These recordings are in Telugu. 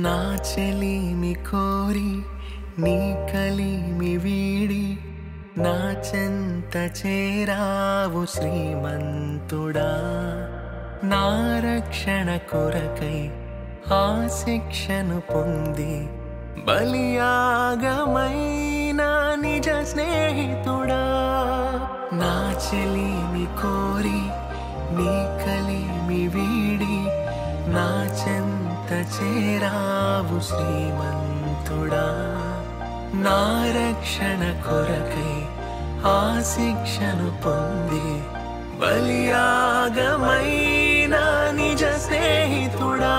నా చెలిమి కోరి నీ కలిమి వీడి నా చెంత చేరావు శ్రీమంతుడా. నా రక్షణ కొరకై ఆ శిక్షను పొంది బలియాగమైన నిజ స్నేహితుడా. నా చెలిమి కోరి నీ కలిమి వీడి నా చెంత చేరావు శ్రీమంతుడా. నా రక్షణ కొరకై ఆ శిక్షను పొంది బలియాగమైన నిజ స్నేహితుడా.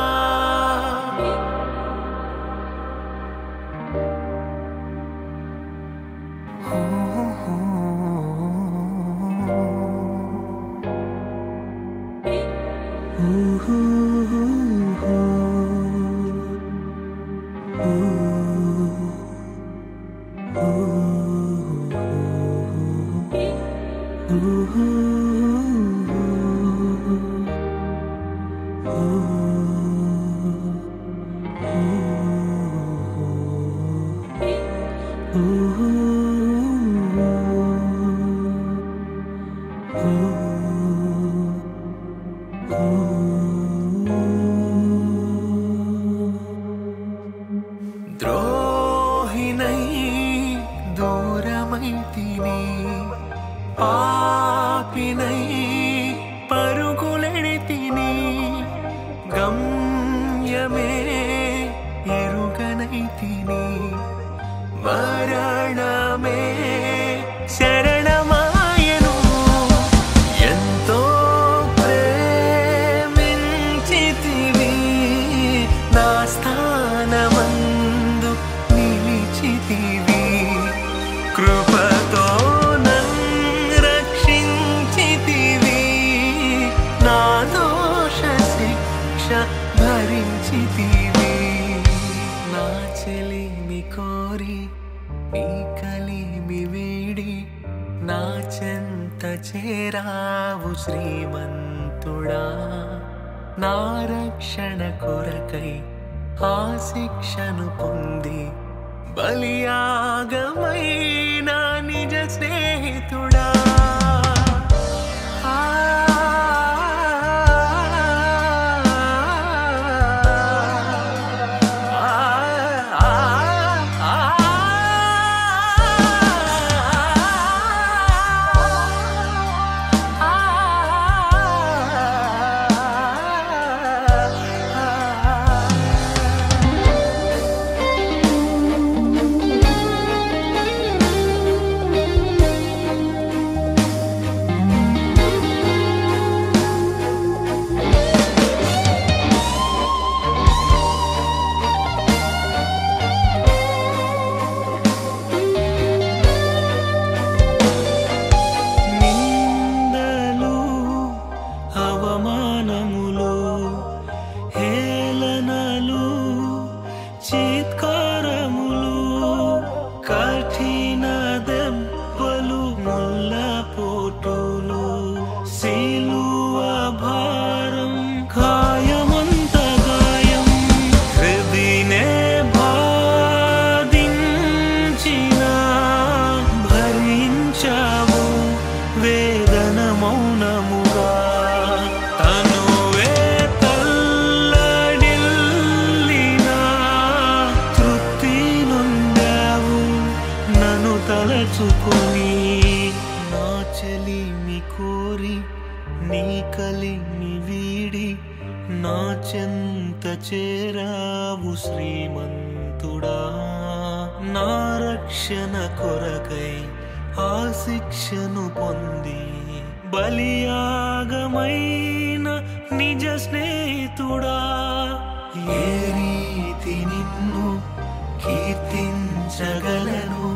ద్రోహినై దూరమైతిని, పాపినై పరుగులెడితిని, గమ్యమే ఎరుగనైతిని, మరణమే శరణమాయను. ఎంతో ప్రేమించితివి, నా స్థానమందు నిలిచితివి, కృపతో నన్ను రక్షించితివి, నా దోష శిక్ష భరించితివి. నా చెలిమి కోరి నీ కలిమి వీడి నా చెంత చేరావు శ్రీమంతుడా. నా రక్షణ కొరకై ఆ శిక్షను పొంది బలియాగమైన నిజ స్నేహితుడా. నా చెలిమి కోరి నీ కలిమి వీడి నా చెంత చేరావు శ్రీమంతుడా. నా రక్షణ కొరకై ఆ శిక్షను పొంది బలియాగమైన నిజ స్నేహితుడా. ఏ రీతి నిన్ను కీర్తించగలను,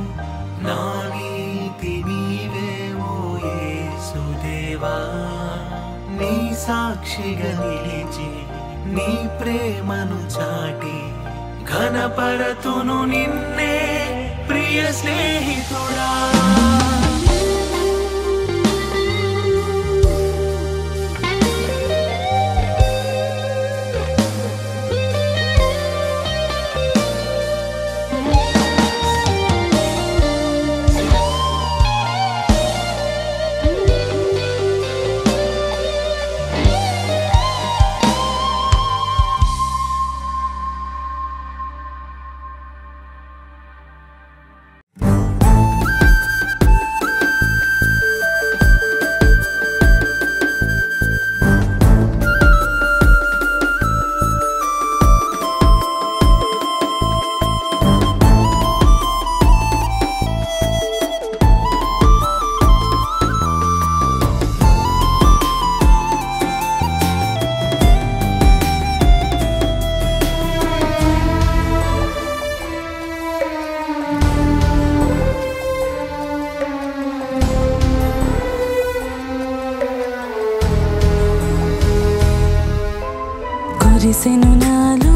నా నీతి నీవే ఓ యేసుదేవా. నీ సాక్షిగా నిలిచి నీ ప్రేమను చాటి ఘనపరతును నిన్నే ప్రియ స్నేహితుడా. కురిసెను నాలో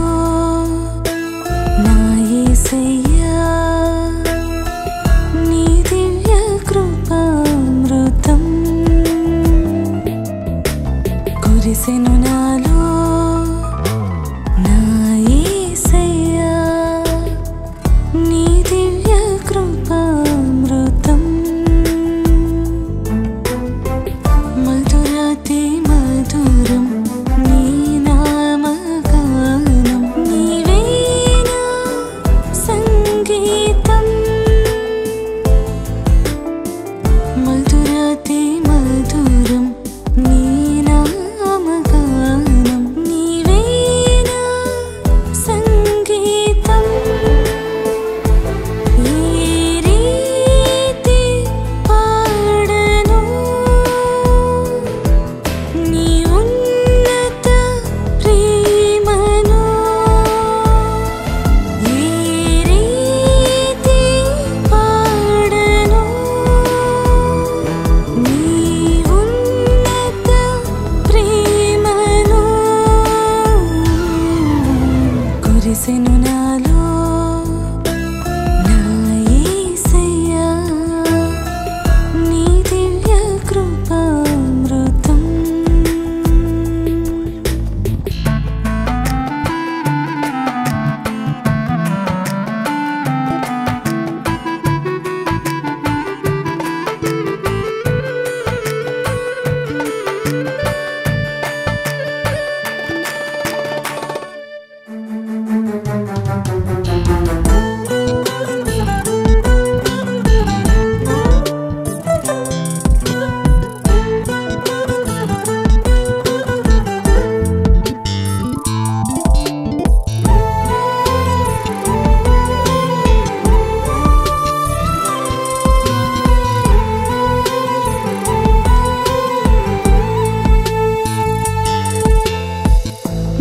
నా యేసయ్యా నీ దివ్య కృపామృతం కురిసెను నాలో నా యేసయ్యా నీ దివ్య కృపామృతం మధురాతి మధురం నీ నామగానం నీవేనా సంగీతం మధురాతి మధురం నీ నామగానం నీవేనా సంగీతం ఈ రీతి పాడను నీ ఉన్నత ప్రేమను ఈ రీతి పాడను నీ ఉన్నత ప్రేమను కురిసెను నాలో నా యేసయ్యా నీ దివ్య కృపామృతం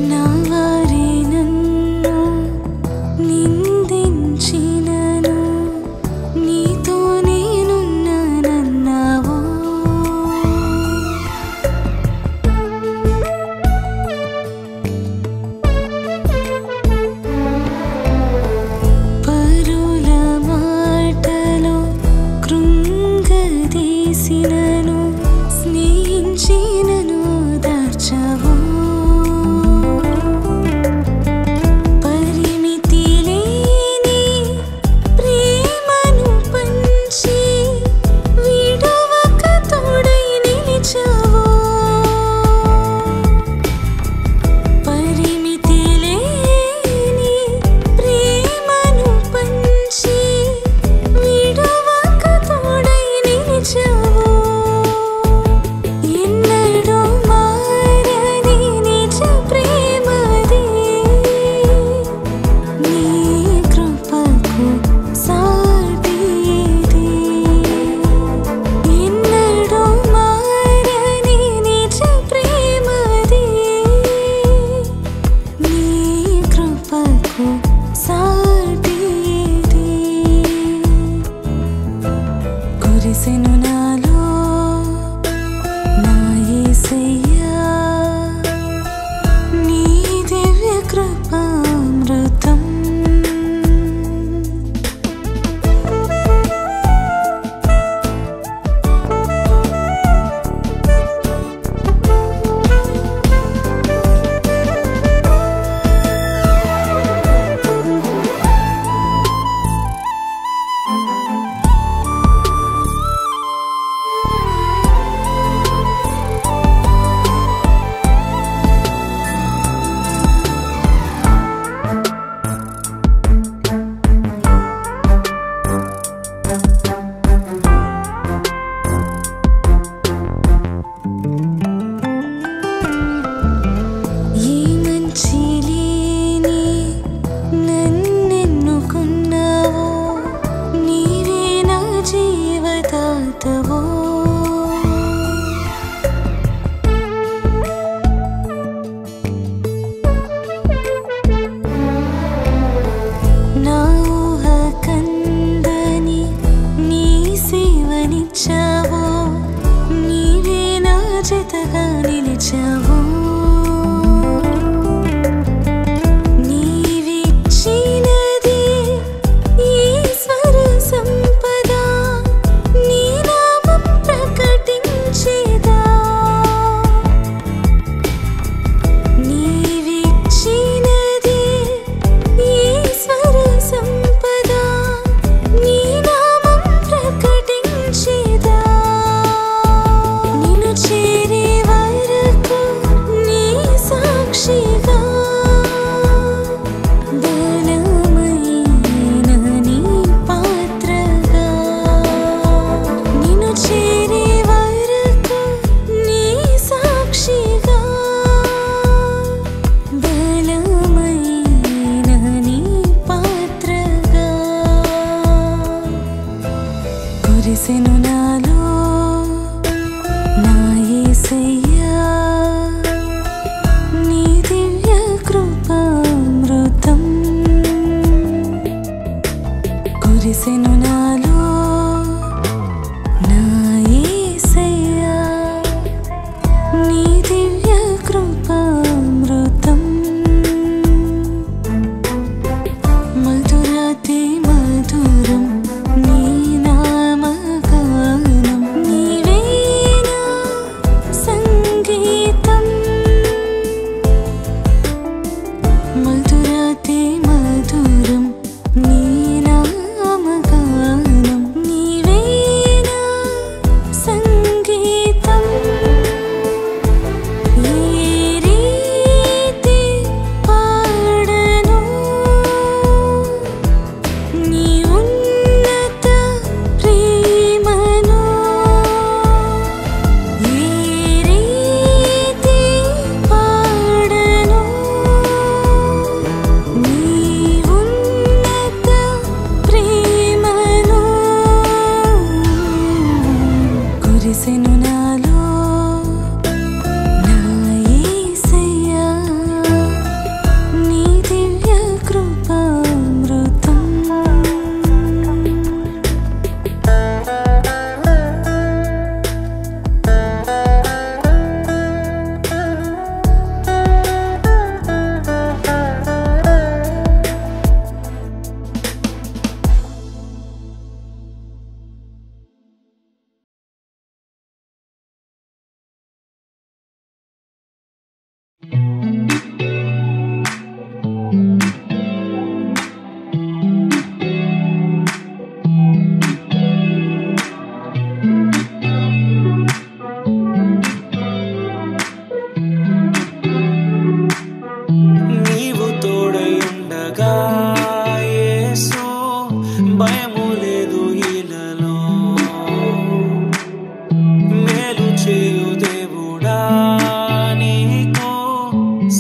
నా వారి నన్ను నిందించినను నీతో నేనున్నానన్నావు పరుల మాటలో కృంగదీసినను స్నేహించినను దాచావు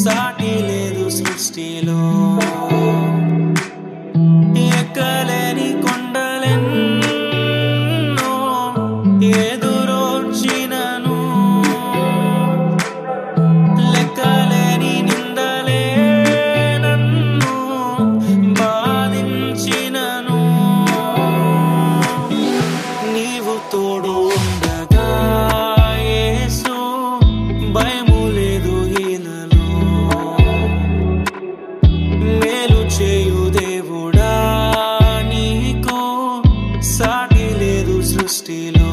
సాటి లేదు సృష్టిలో. ఎక్కలేని కొండలెన్నో ఎదురొచ్చినను, లెక్కలేని నిందలే నన్ను బాధించినను. నీవు తోడు ఉండగా యేసు భయము లేదు ఈలలో. మేలు చేయు దేవుడా నీకు సాటి లేదు సృష్టిలో.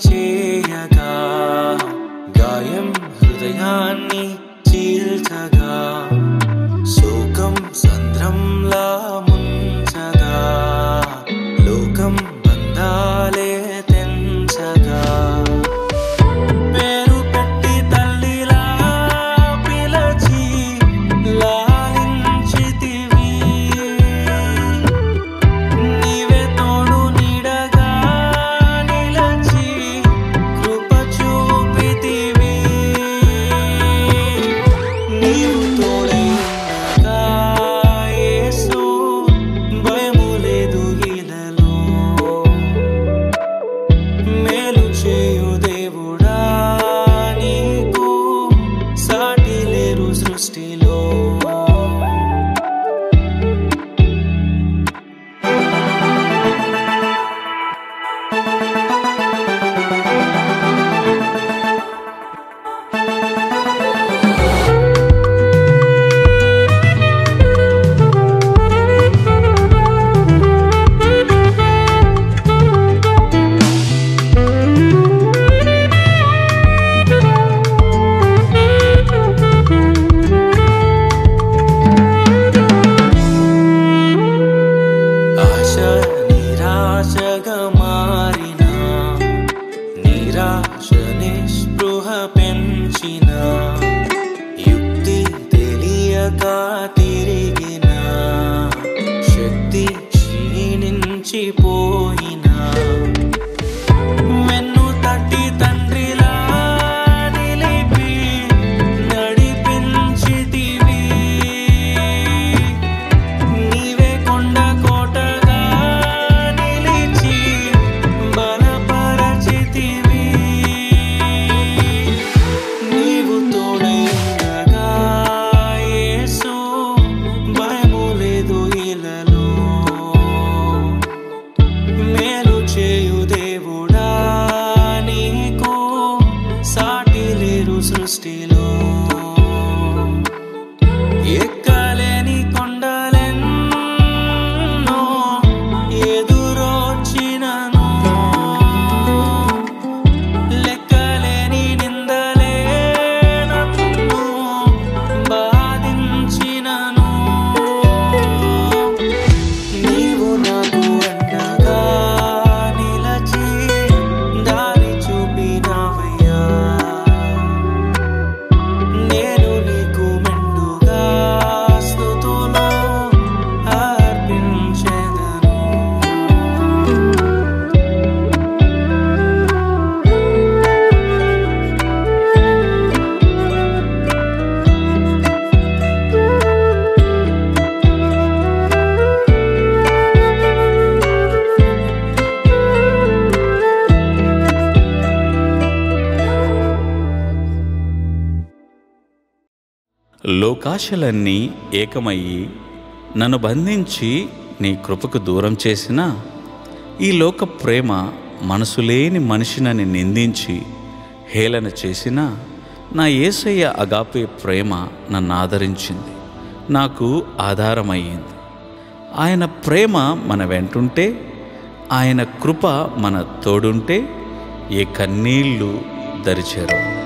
చేయగా గాయం హృదయాన్ని చీల్చగా, శోకం సంద్రంలా ముంచగా, లోకం బంధాలే తెంచగా, పేరు పెట్టి తల్లిలా పిలచి లాలించితివి. నీవే తోడు నీడగా నిలచి కృప చూపితివి. నీవు తోడై ఉండగా యేసు భయము లేదు ఈలలో. మేలు చేయు దేవుడా నీకు సాటి లేరు సృష్టిలో. ఆశ నిరాశగా మారిన, నిరాశ నిస్పృహ పెంచిన, యుక్తి తెలియక తిరిగిన, శక్తి క్షీణించిపోయిన, వెన్ను తట్టి తండ్రిలా నిలిపి నడిపించితివి. నీవే కొండ కోటగా నిలిచి బలపరచితివి. నీవు తోడై ఉండగా యేసు భయము లేదు ఈలలో. మేలు చేయు దేవుడా నీకు సాటి లేరు సృష్టిలో. ఎక్కలేని కొండలెన్నో ఎదురొచ్చినను, లెక్కలేని నిందలే నన్ను బాధించినను. నీవు నాకు అండగా నిలచి దారి చూపినవయ్యా. నేను నీకు మెండుగా స్తుతులు అర్పించెదను. లోకాశలన్నీ ఏకమయ్యి నన్ను బంధించి నీ కృపకు దూరం చేసిన ఈ లోక ప్రేమ మనసులేని మనిషినని నిందించి హేళన చేసిన నా యేసయ్య అగాపే ప్రేమ నన్ను ఆదరించింది. నాకు ఆధారమయ్యింది. ఆయన ప్రేమ మన వెంటుంటే, ఆయన కృప మన తోడుంటే ఏ కన్నీళ్ళు దరిచేరు.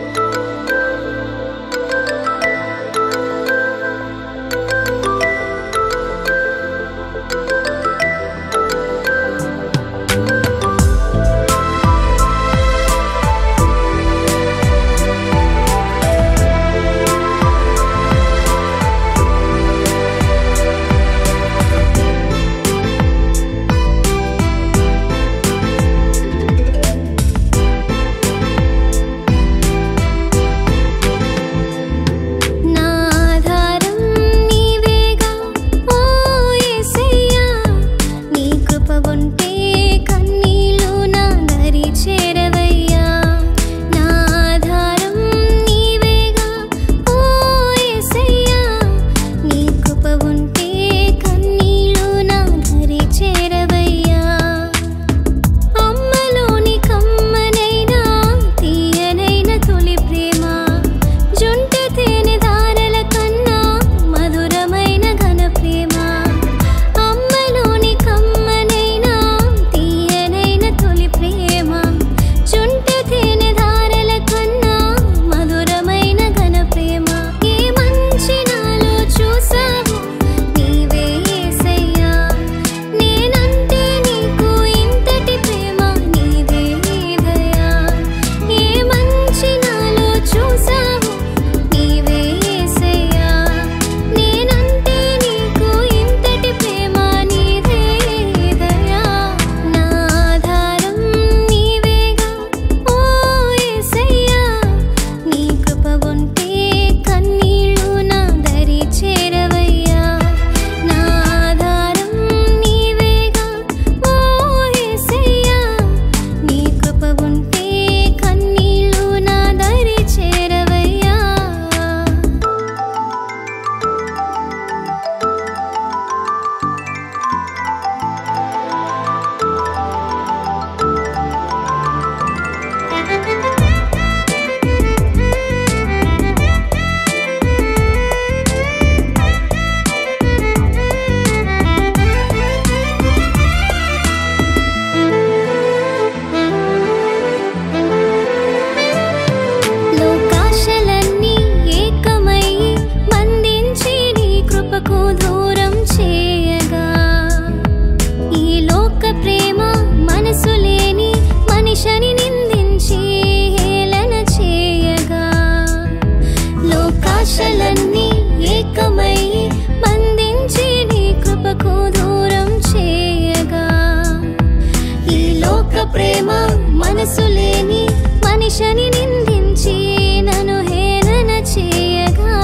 మనసులేని మనిషిని నిందించి నన్ను హేళన చేయగా,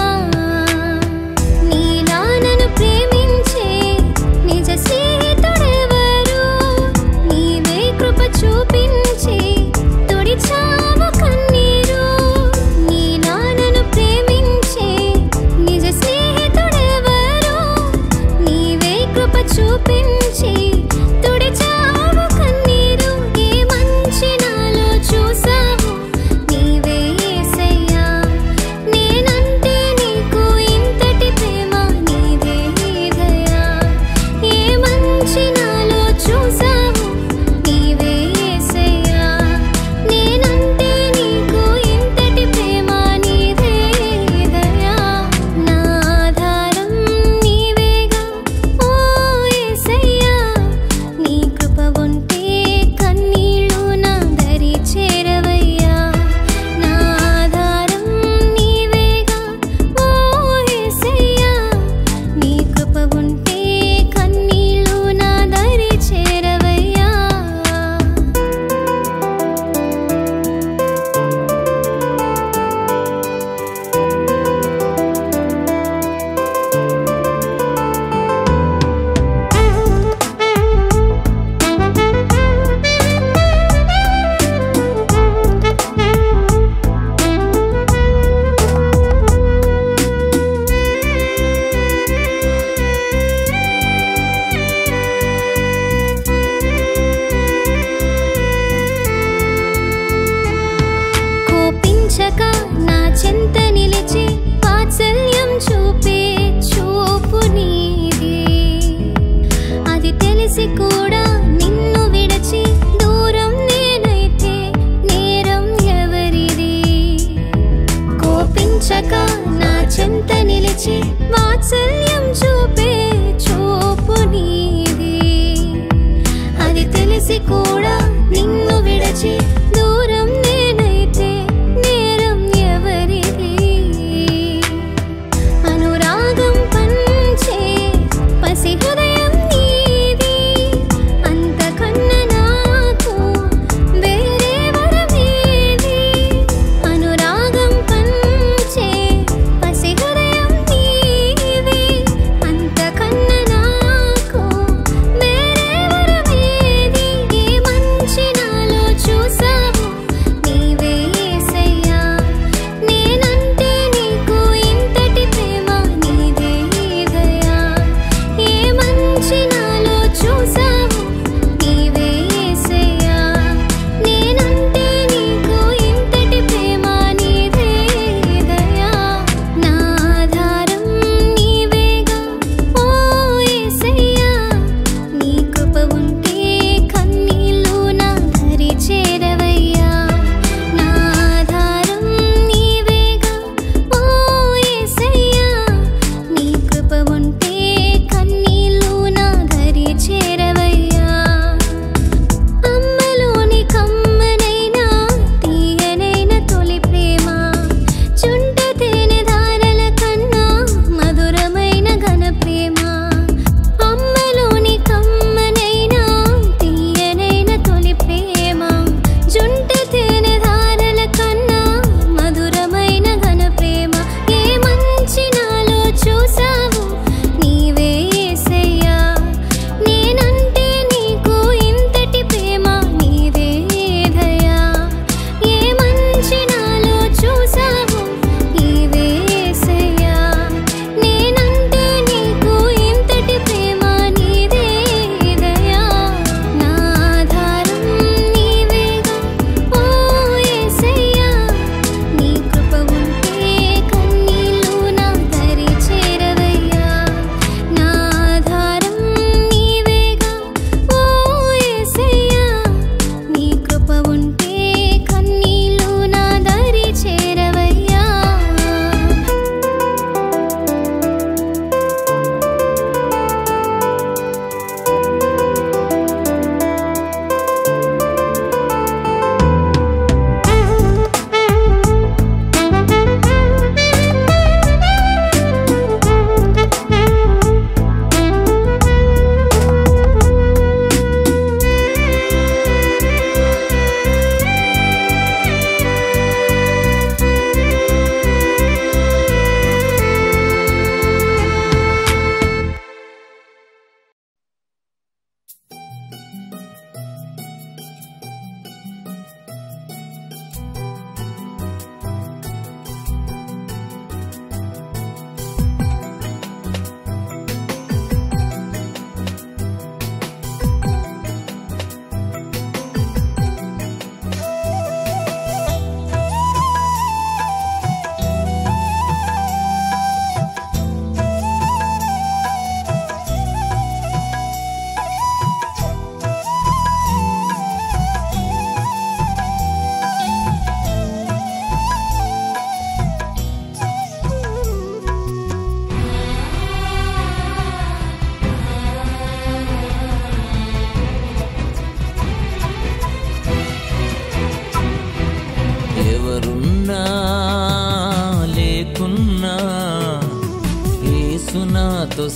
నీ నాన్నను ప్రేమించే నిజ స్నేహితుడెవరు? నీవే కృప చూపించి తుడిచావు కన్నీరు. నీ నాన్నను ప్రేమించే నిజ స్నేహితుడెవరు? నీవే కృప చూపించి తుడిచావు కన్నీరు. ఏ మంచి నాలో చూసావు నీవే యేసయ్యా. నేనంటే నీకు ఇంతటి ప్రేమ నీదే దయా. ఏ మంచి నాలో చూసావు నీవే యేసయ్యా. నేనంటే నీకు ఇంతటి ప్రేమ నీదే దయా. నా ఆధారం నీవేగా ఓ యేసయ్యా. నీ కృప ఉంటే కన్నీళ్ళు నా దరి చేరవయ్యా. నా ఆధారం నీవేగా ఓ యేసయ్యా. నీ కృప ఉంటే కన్నీళ్ళు నా దరి చేరవయ్యా.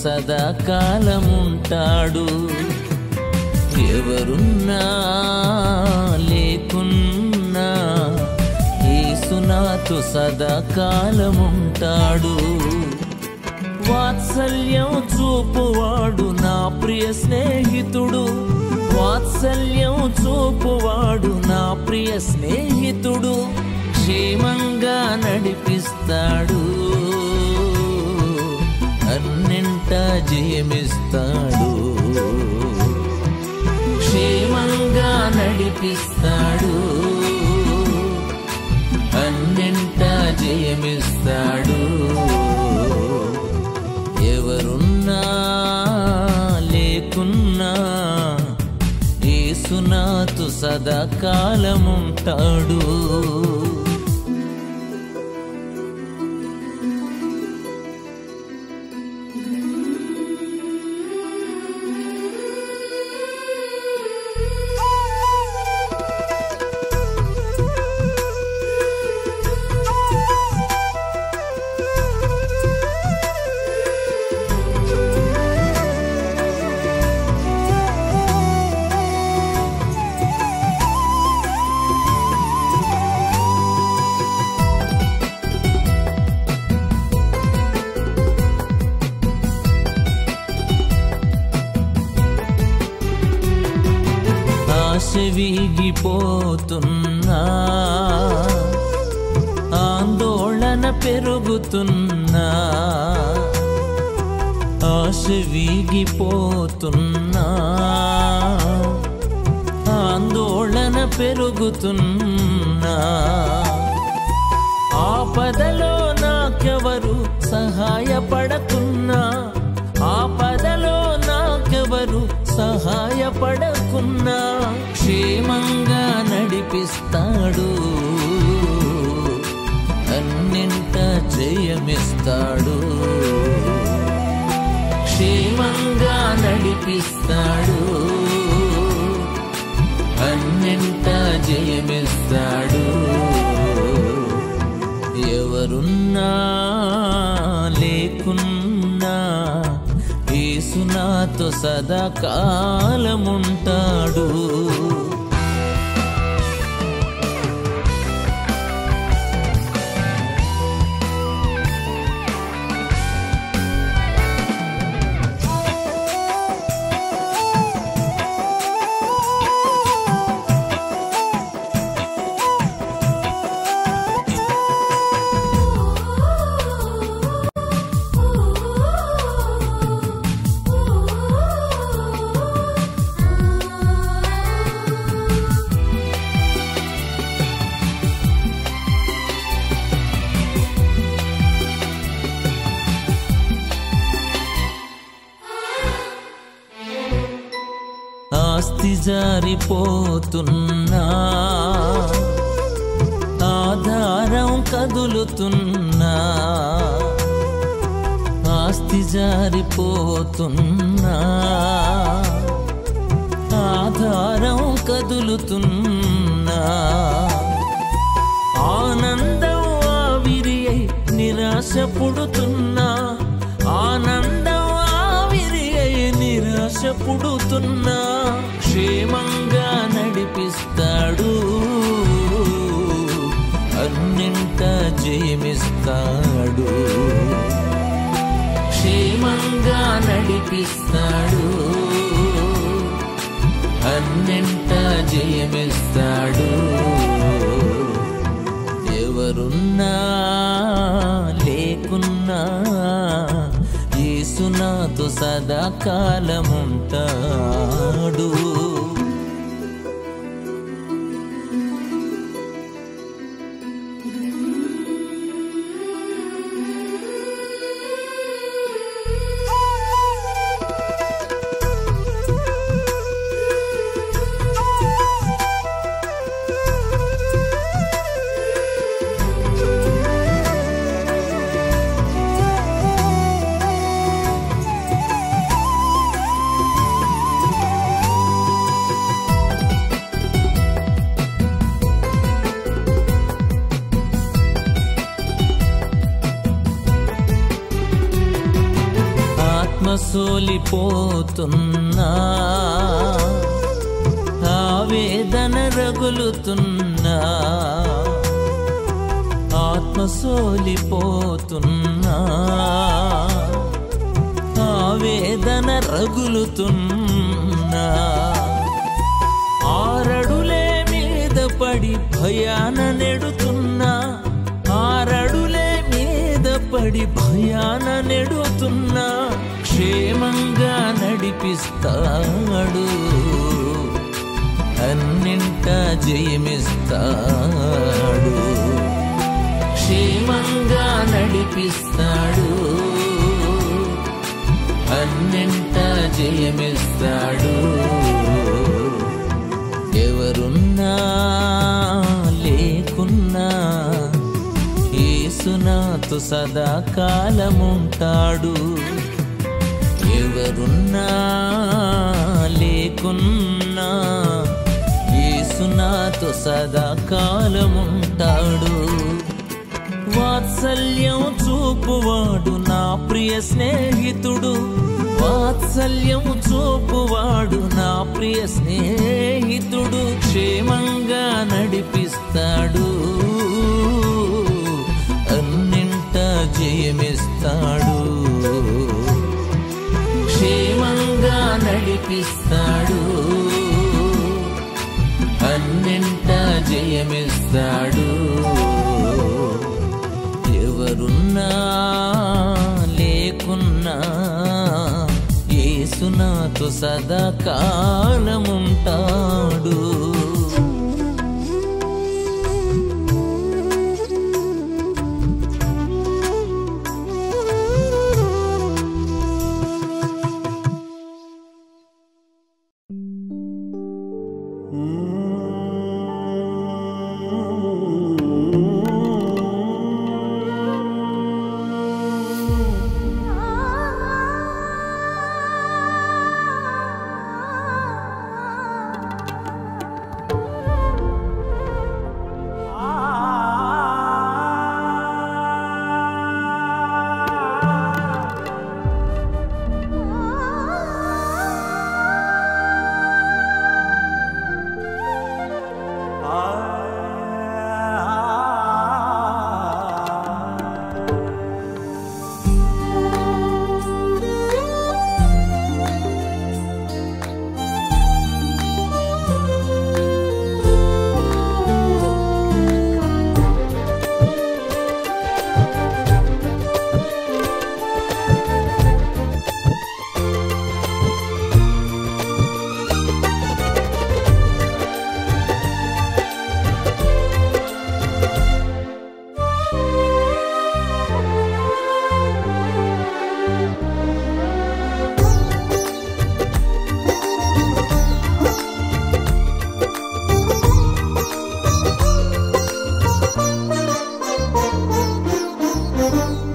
సదాకాలముంటాడు. ఎవరున్నా లేకున్నా యేసు నాతో సదాకాలముంటాడు. వాత్సల్యం చూపువాడు నా ప్రియ స్నేహితుడు, వాత్సల్యం చూపువాడు నా ప్రియ స్నేహితుడు. క్షేమంగా నడిపిస్తాడు, అన్నింటా జయమిస్తాడు. క్షేమంగా నడిపిస్తాడు, అన్నింటా జయమిస్తాడు. ఎవరున్నా లేకున్నా యేసు నాతో సదాకాలముంటాడు. ఆశ వీగిపోతున్నా, ఆందోళన పెరుగుతున్నా. ఆశ వీగిపోతున్నా, ఆందోళన పెరుగుతున్నా. ఆపదలో నాకెవరు సహాయపడకున్నా, ఆపదలో నాకెవరు సహాయపడకున్నా. క్షేమంగా నడిపిస్తాడు, అన్నింట జయమిస్తాడు. క్షేమంగా నడిపిస్తాడు, అన్నింట జయమిస్తాడు. ఎవరున్నా లేకున్నా యేసు నాతో సదాకాలముంటాడు. ఆస్తి జారిపోతున్నా, ఆధారం కదులుతున్నా. ఆస్తి జారిపోతున్నా, ఆధారం కదులుతున్నా. ఆనందం ఆవిరి అయి నిరాశ పుడుతున్నా, ఆనందం ఆవిరి అయి నిరాశ పుడుతున్నా. క్షేమంగా నడిపిస్తాడు, అన్నింట జయమిస్తాడు. క్షేమంగా నడిపిస్తాడు, అన్నింట జయమిస్తాడు. ఎవరున్నా లేకున్నా యేసు నాతో సదాకాలముంటాడు. సోలిపోతున్నా, ఆవేదన రగులుతున్నా, ఆత్మ సోలిపోతున్నా, ఆవేదన రగులుతున్నా. ఆరడులే మీద పడి భయాన నెడుతున్నా, ఆరడులే మీద పడి భయాన నెడుతున్నా. క్షేమంగా నడిపిస్తాడు, అన్నింట జయమిస్తాడు. క్షేమంగా నడిపిస్తాడు, అన్నింట జయమిస్తాడు. ఎవరున్నా లేకున్నా యేసు నాతో సదాకాలముంటాడు. ఎవరున్నా లేకున్నా యేసు నాతో సదాకాలముంటాడు. వాత్సల్యం చూపువాడు నా ప్రియ స్నేహితుడు, వాత్సల్యం చూపువాడు నా ప్రియ స్నేహితుడు. క్షేమంగా నడిపిస్తాడు, అన్నింట జయమిస్తాడు. క్షేమంగా నడిపిస్తాడు, అన్నింట జయమిస్తాడు. ఎవరున్నా లేకున్నా యేసు నాతో సదాకాలముంటాడు.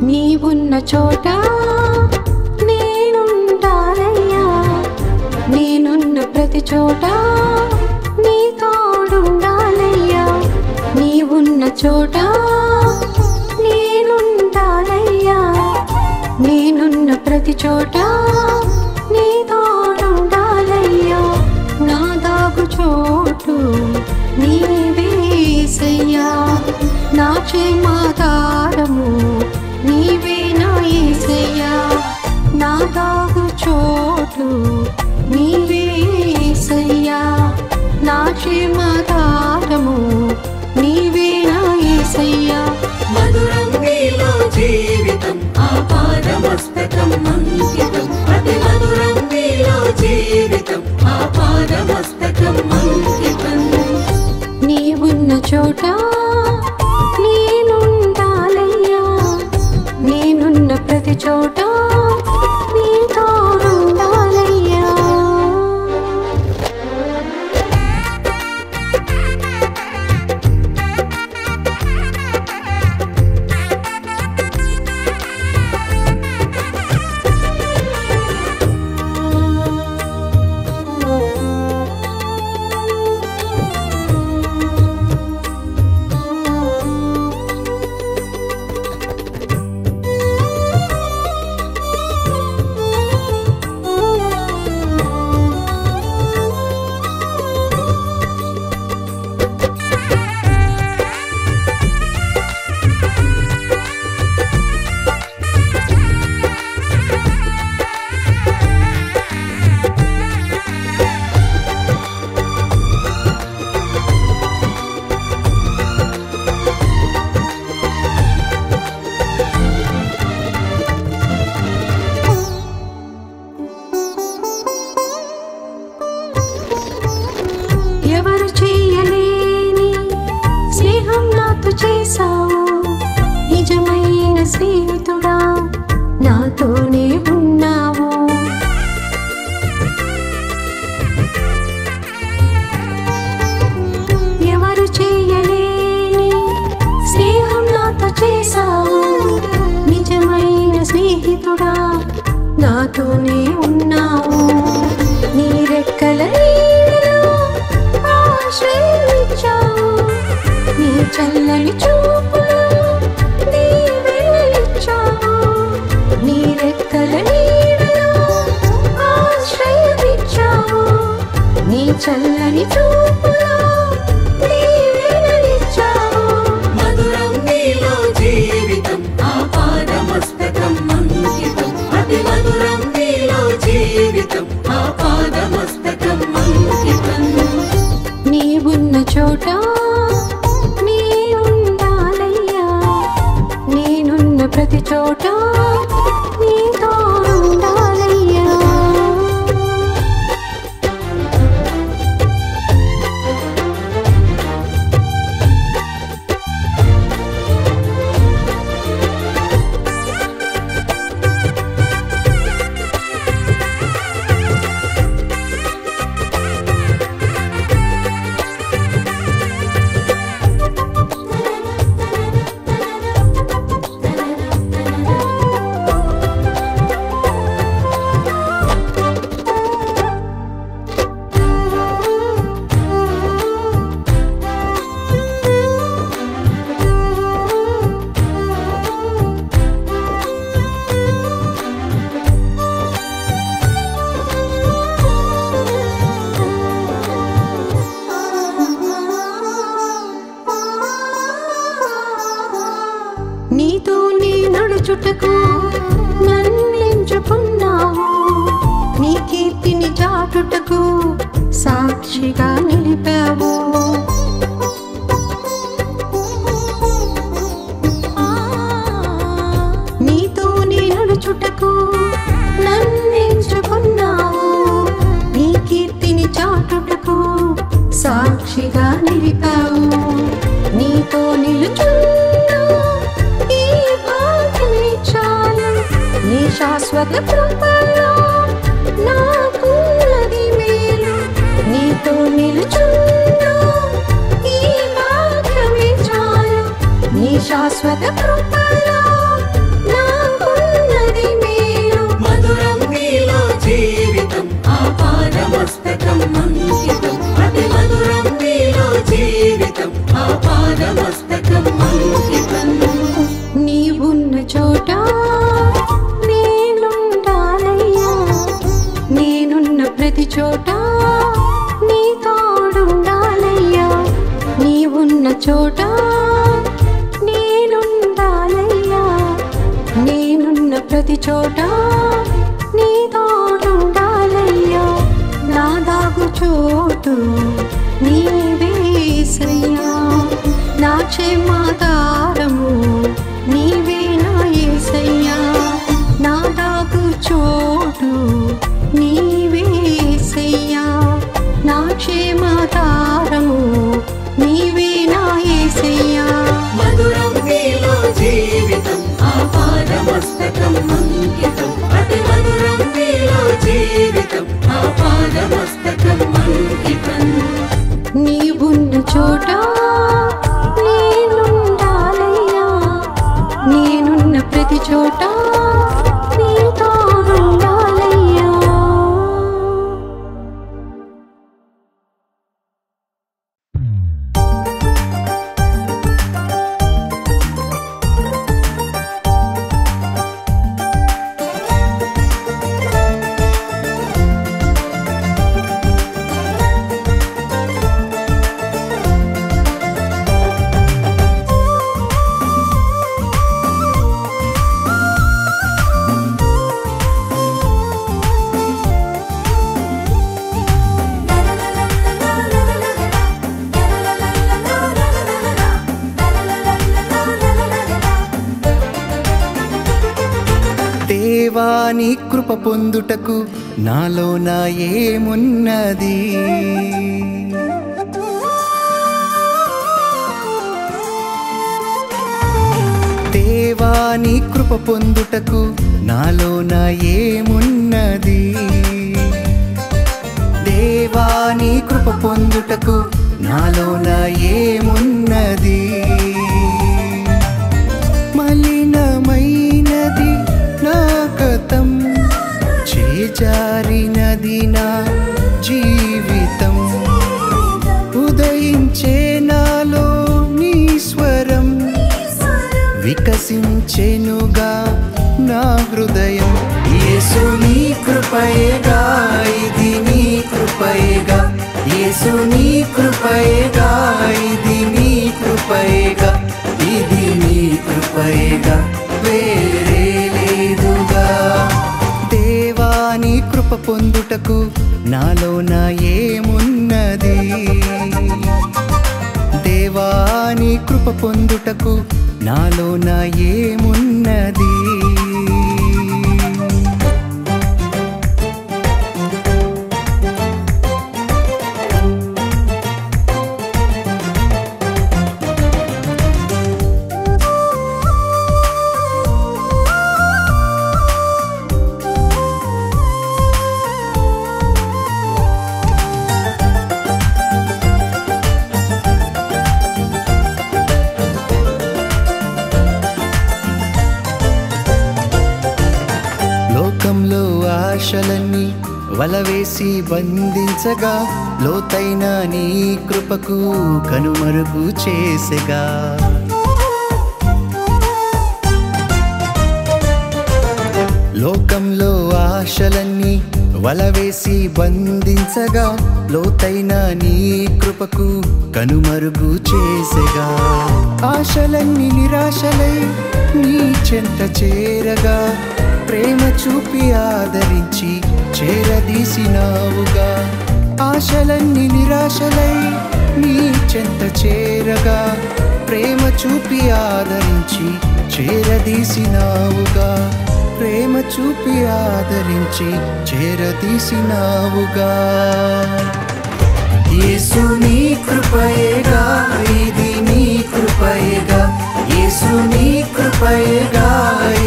నీవున్న చోట నేనుండాలయ్యా, నేనున్న ప్రతి చోట నీ తోడుండాలయ్యా. నీవున్న చోట నేనుండాలయ్యా, నేనున్న ప్రతి చోట నీ తోడుండాలయ్యా. నా దాగు చోటు నీవేసయ్యా, నా క్షేమాధారము నీవే నా యేసయ్యా. నా దాగు చోటు నీవేసయ్యా, నా క్షేమాధారము నీవే నా యేసయ్యా. మధురం నీలో జీవితం, ఆపాదమస్తకం అంకితం. నాతోనే ఉన్నావు. నీ రెక్కల నీడలో ఆశ్రయమిచ్చావు. నీ చల్లని చూపులో దీవెనలిచ్చావు. నీ రెక్కల నీడలో ఆశ్రయమిచ్చావు. నీ చల్లని చూపులో దీవెనలిచ్చావు. మధురం నీలో జీవితం ఆపాదమస్తకం అంకితం. అతి మధురం నీలో జీవితం ఆపాదమస్తకం అంకితం. నీవున్న చోట నేనుండాలయ్యా. నేనున్న ప్రతి చోట నీతో ఉండాలయ్యా. నీతో నీ నడుచుటకు నన్నెంచుకున్నావు. నీ కీర్తిని చాటుటకు సాక్షిగా నిలిపావు. నీతో నీ నడుచుటకు నన్నెంచుకున్నావు. నీ కీర్తిని చాటుటకు సాక్షిగా నిలిపావు. నీతో నిలుచున్నా ఈ భాగ్యమే చాలు. నీ శాశ్వత కృపలో నాకున్నది మేలు. నీతో నిలుచున్నా ఈ భాగ్యమే చాలు. నీ శాశ్వత కృపలో నాకున్నది మేలు. మధురం నీలో జీవితం ఆపాదమస్తకం అంకితం. అతి మధురం నీలో జీవితం ఆపాదమస్తకం అంకితం. నీవున్న చోట నేనుండాలయ్యా. నేనున్న ప్రతి చోట నీ తోడుండాలయ్యా. నీవున్న చోట నేనుండాలయ్యా. నేనున్న ప్రతి చోట నీ తోడుండాలయ్యా. నా దాగు చోటు నీవే యేసయ్యా. నా క్షేమాధారము నీవే నా యేసయ్యా. నా దాగు చోటు నీవే యేసయ్యా. నా క్షేమాధారము నీవే నా యేసయ్యా. మధురం నీలో జీవితం ఆపాదమస్తకం అంకితం. అతి మధురం నీలో జీవితం ఆపాదమస్తకం అంకితం. నీవున్న చోట నేనుండాలయ్యా. నేనున్న ప్రతి చోట నీతో ఉండాలయ్యా. దేవా నీ కృప పొందుటకు నాలోన ఏమున్నది? దేవా నీ కృప పొందుటకు నాలోన ఏమున్నది? దేవా నీ కృప పొందుటకు నాలోన ఏమున్నది? మలినమైనది నా గతం, చేజారినది నా జీవితం ఉదయించే నాలో నీ స్వరం వికసించెనుగా నా హృదయం యేసు నీ కృపయేగా ఇది నీ కృపయేగా యేసు నీ కృపయేగా ఇది నీ కృపయేగా ఇది నీ కృపయేగా వేరే లేదుగా దేవా నీ కృప పొందుటకు నాలోన ఏమున్నది దేవా నీ కృప పొందుటకు నాలోన ఏమున్నది లోకంలో ఆశలన్నీ వలవేసి బంధించగా లోతైన నీ కృపకు కనుమరుగు చేసెగా లోకంలో ఆశలన్నీ వలవేసి బంధించగా లోతైన నీ కృపకు కనుమరుగు చేసెగా ఆశలన్నీ నిరాశలై నీ చెంత చేరగా ప్రేమ చూపి ఆదరించి చేరదీసినావుగా ఆశలన్నీ నిరాశలై నీ చెంత చేరగా ప్రేమ చూపి ఆదరించి చేరదీసినావుగా ప్రేమ చూపి ఆదరించి చేరదీసినావుగా యేసు నీ కృపయేగా ఇది నీ కృపయేగా యేసు నీ కృపయేగా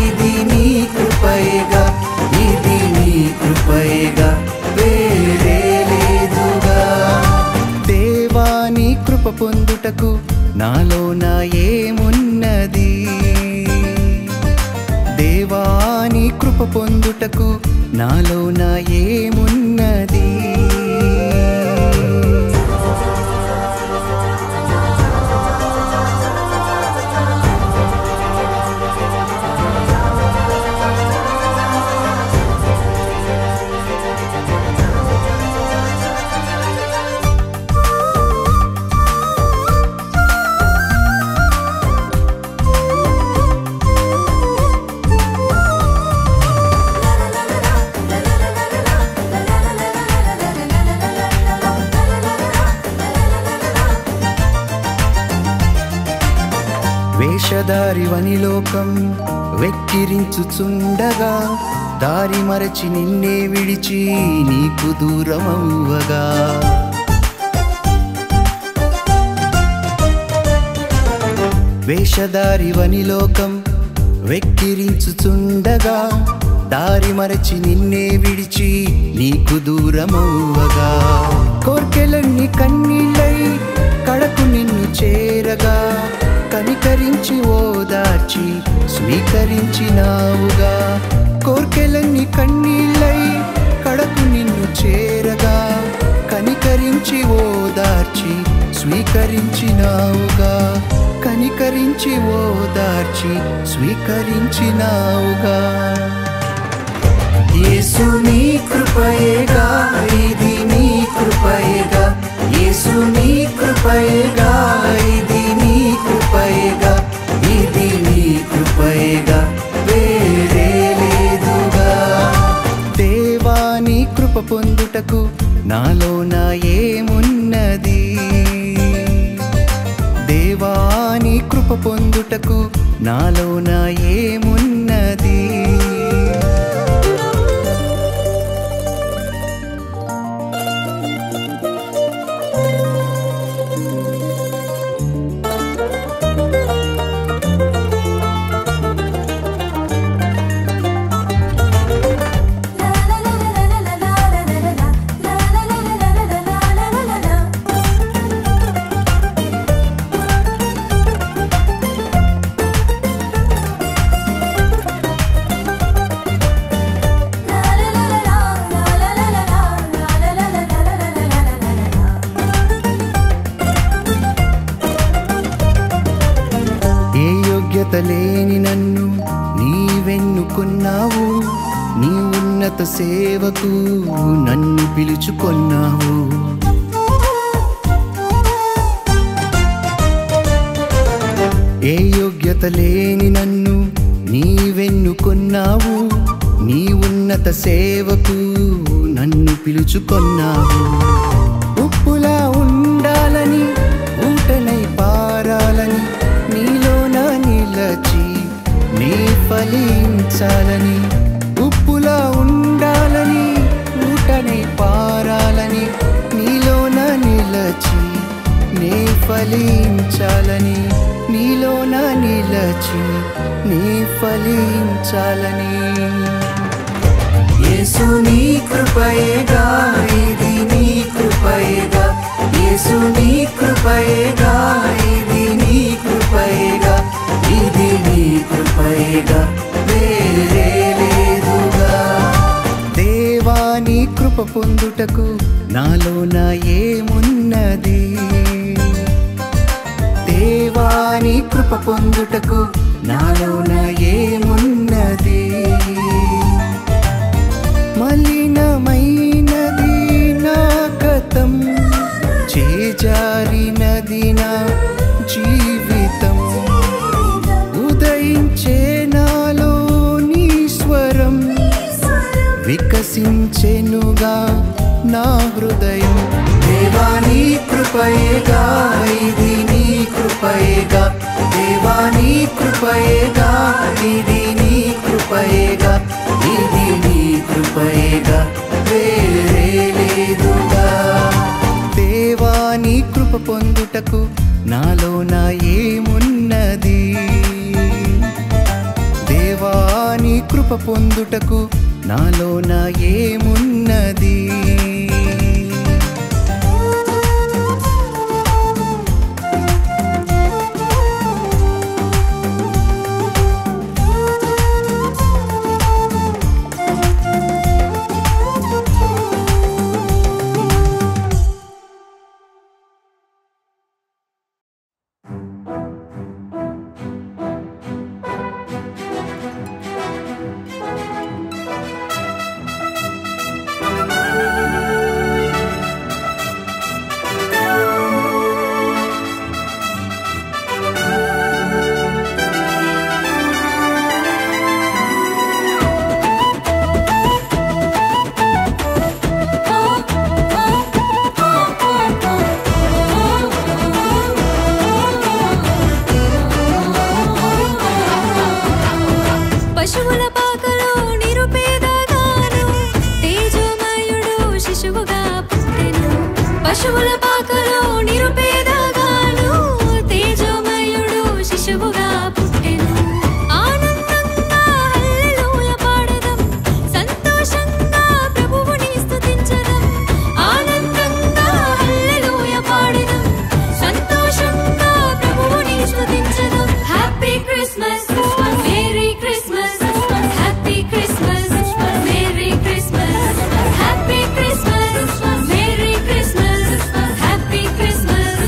ఇది నీ కృపయేగా ఇది నీ కృపయేగా వేరే లేదుగా దేవా నీ కృప పొందుటకు నాలోన ఏమున్నది దేవా నీ కృప పొందుటకు నాలోన ఏమున్నది వేషధారివని లోకం వెక్కిరించుచుండగా దారి మరచి నిన్నే విడిచి నీకు దూరమవ్వగా వేషధారివని లోకం వెక్కిరించుచుండగా దారి మరచి నిన్నే విడిచి నీకు దూరమవ్వగా కోర్కెలన్నీ కన్నీళ్ళై కడకు నిన్ను చేరగా కనికరించి ఓదార్చి స్వీకరించినావుగా కోర్కెలన్నీ కన్నీళ్ళై కడకు నిన్ను చేరగా కనికరించి ఓదార్చి స్వీకరించినావుగా కనికరించి ఓదార్చి స్వీకరించినావుగా యేసు నీ కృపయేగా ఇది నీ కృపయేగా యేసు నీ కృపయేగా ఇది నీ కృపయేగా ఇది నీ కృపయేగా వేరే లేదుగా దేవా నీ కృప పొందుటకు నాలోన ఏమున్నది దేవా నీ కృప పొందుటకు నాలోన ఏమున్నది లేని నన్ను నీవెన్నుకున్నావు, నీ ఉన్నత సేవకు నన్ను పిలుచుకొన్నావు. ఏ యోగ్యత లేని నన్ను నీవెన్నుకున్నావు, నీ ఉన్నత సేవకు నన్ను పిలుచుకొన్నావు. ఉప్పులా ఉండాలని, ఊటనై పారాలని, నీలోన నిలచి నీ ఫలించాలని. ఉప్పులా ఉండాలని, ఊటనై పారాలని, నీలోన నిలచి నీ ఫలించాలని. నీలోన నిలచి నీ ఫలించాలని. యేసు నీ కృపయేగా, ఇది నీ కృపయేగా. యేసు నీ కృపయేగా, ఇది నీ కృపయేగా. ఇది నీ కృపయేగా, వేరే లేదుగా. దేవా నీ కృప పొందుటకు నాలోన ఏమున్నది? దేవా నీ కృప పొందుటకు నాలోన ఏమున్నది? మలినమైనది నా గతం, చేజారినది నా జీవితం. ఉదయించే నాలో నీ స్వరం, వికసించెనుగా నా హృదయం. దేవా నీ కృపయేగా, ఇది నీ కృపయేగా. దేవా నీ కృపయేగా, ఇది నీ కృపయేగా. ఇది నీ కృపయేగా, వేరే లేదుగా. దేవా నీ కృప పొందుటకు నాలోన ఏమున్నది? దేవా నీ కృప పొందుటకు నాలోన ఏమున్నది? పశువుల పాకలో నిరుపేదగాను తేజోమయుడు శిశువుగా పుట్టెను. పశువుల పాకలో నిరుపేదగాను తేజోమయుడు శిశువుగా పుట్టెను. ఆనందంగా హల్లెలూయా పాడెదం, సంతోషంగా ప్రభువుని స్తుతించెదం. ఆనందంగా హల్లెలూయా పాడెదం, సంతోషంగా ప్రభువుని స్తుతించెదం. Happy Christmas, merry Christmas, happy Christmas, merry Christmas, happy Christmas, merry Christmas, happy Christmas,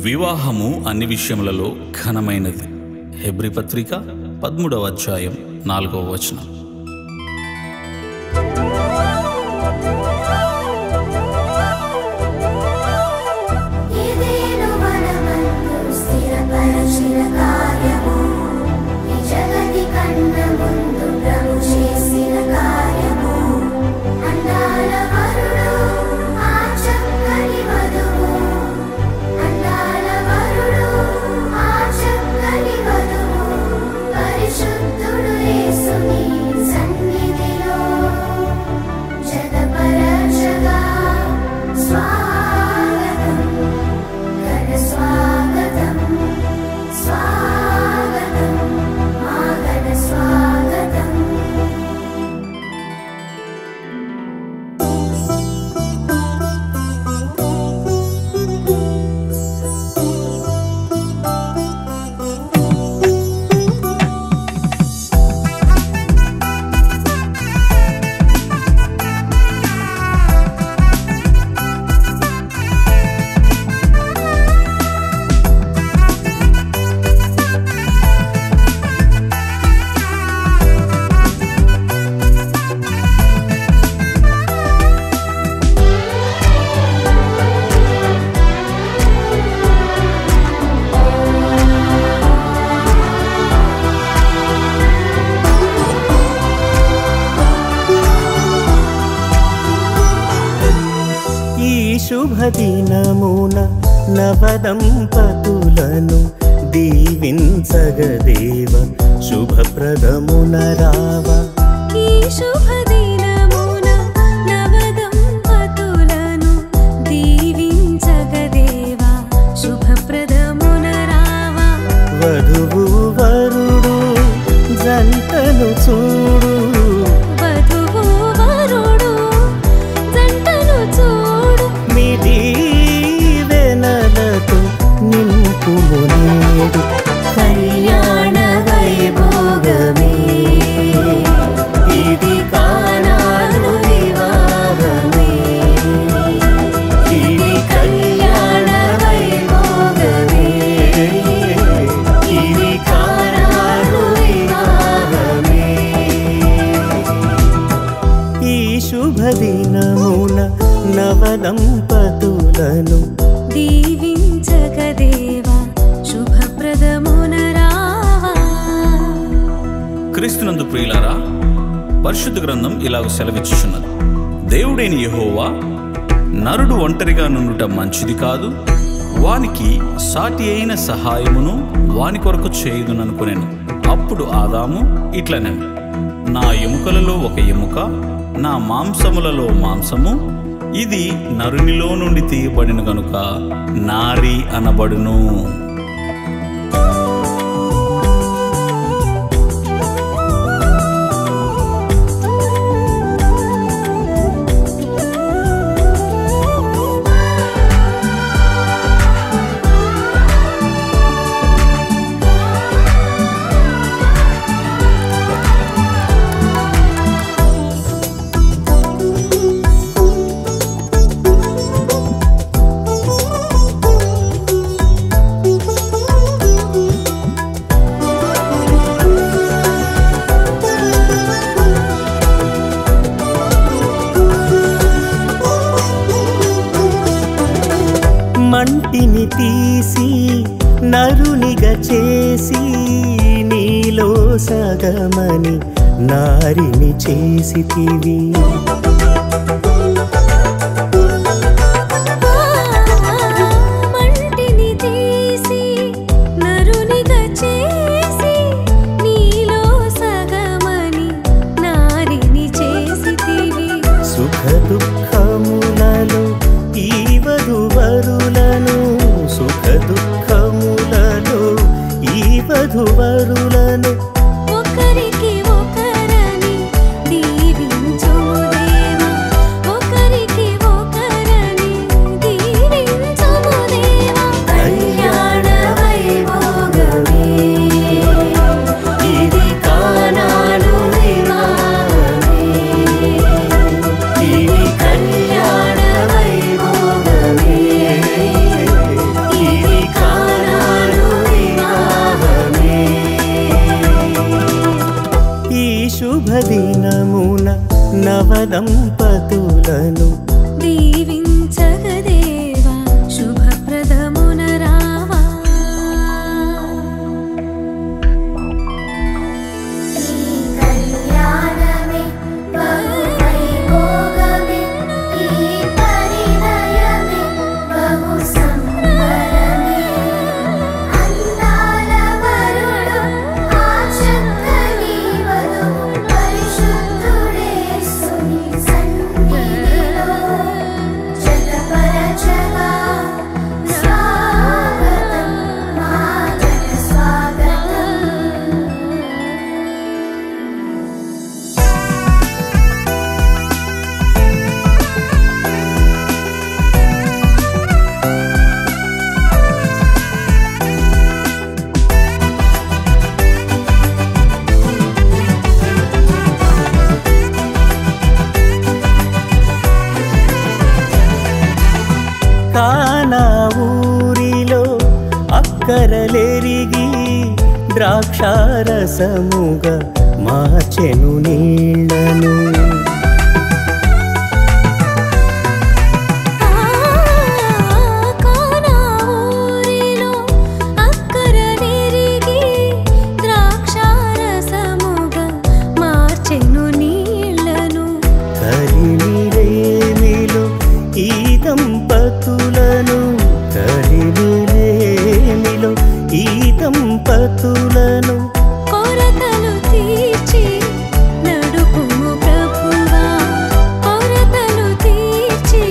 వివాహము అన్ని విషయములలో ఘనమైనది. హెబ్రీ పత్రిక 13వ అధ్యాయం 4వ వచనం. శుభదినమున నవదంపతులను దీవించగదేవ శుభప్రదమున రావా. ఈ శుభదినమున నవదంపతులను దీవించగదేవ శుభప్రదమున రావా. వధువు వరుడు జంటను చూడు, వధువు వరుడు జంటను చూడు, మీ దీవెనలతో నింపుము నేడు కళ్యాణ వైభోగమే. ఇది కానాను వివాహమే, ఇది కళ్యాణ వైభోగమే, ఇది కానాను వివాహమే. ఈ శుభదినమున నవదంపతులను దీవించగదేవా శుభప్రదమున రావా. క్రీస్తునందు ప్రియులారా, పరిశుద్ధ గ్రంథం ఇలాగ సెలవిచ్చుచున్నది. దేవుడైన యెహోవా నరుడు ఒంటరిగా నుండుట మంచిది కాదు, వానికి సాటి అయిన సహాయమును వాని కొరకు చేయుదుననుకొనెను. అప్పుడు ఆదాము ఇట్లనెను, నా ఎముకలలో ఒక ఎముక, నా మాంసములలో మాంసము, ఇది నరునిలో నుండి తీయబడిన గనుక నారి అనబడును. మంటిని తీసి నరునిగా చేసి నీలో సగమని నారిని చేసితివి. మంటిని తీసి నరునిగా చేసి నీలో సగమని నారిని చేసితివి. సుఖ దుఃఖములలో ఈ వధువరులను, సుఖ దుఃఖములలో ఈ వధువరులను ఒకరికి ఒకరని దీవించుము దేవా. అక్కరలెరిగి ద్రాక్షారసముగా మార్చెను నీళ్లను. దంపతులను కొరతలు తీర్చి నడుపుము ప్రభువా, కొరతలు తీర్చి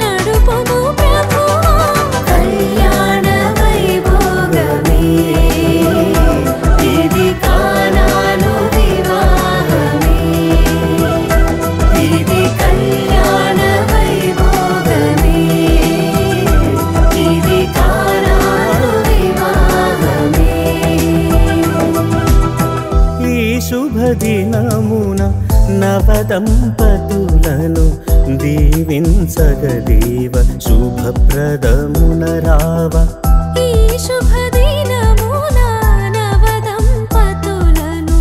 నడుపుము ప్రభువా. కళ్యాణ వైభోగమే ఇది కానాను వివాహమే, ఇది కళ్యాణ వైభోగమే ఇది కానాను వివాహమే. ఈ శుభదినమున నవదంపతులను దీవించగదేవ శుభప్రదమున రావ. ఈ శుభదినమున నవదంపతులను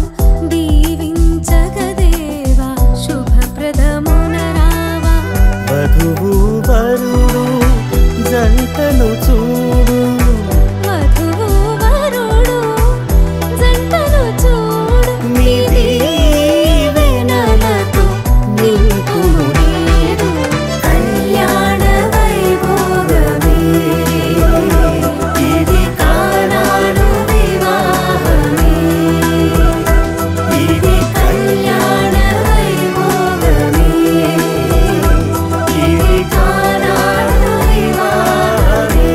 దీవించగదేవా శుభప్రదమున రావా. వధువు వరుడు జంటను చూడు, వధువు వరుడు జంటను చూడు, నీ దీవెనలతో నింపుము నేడు. కళ్యాణ వైభోగమే ఇది కానాను వివాహమే, ఇది కళ్యాణ వైభోగమే ఇది కానాను వివాహమే.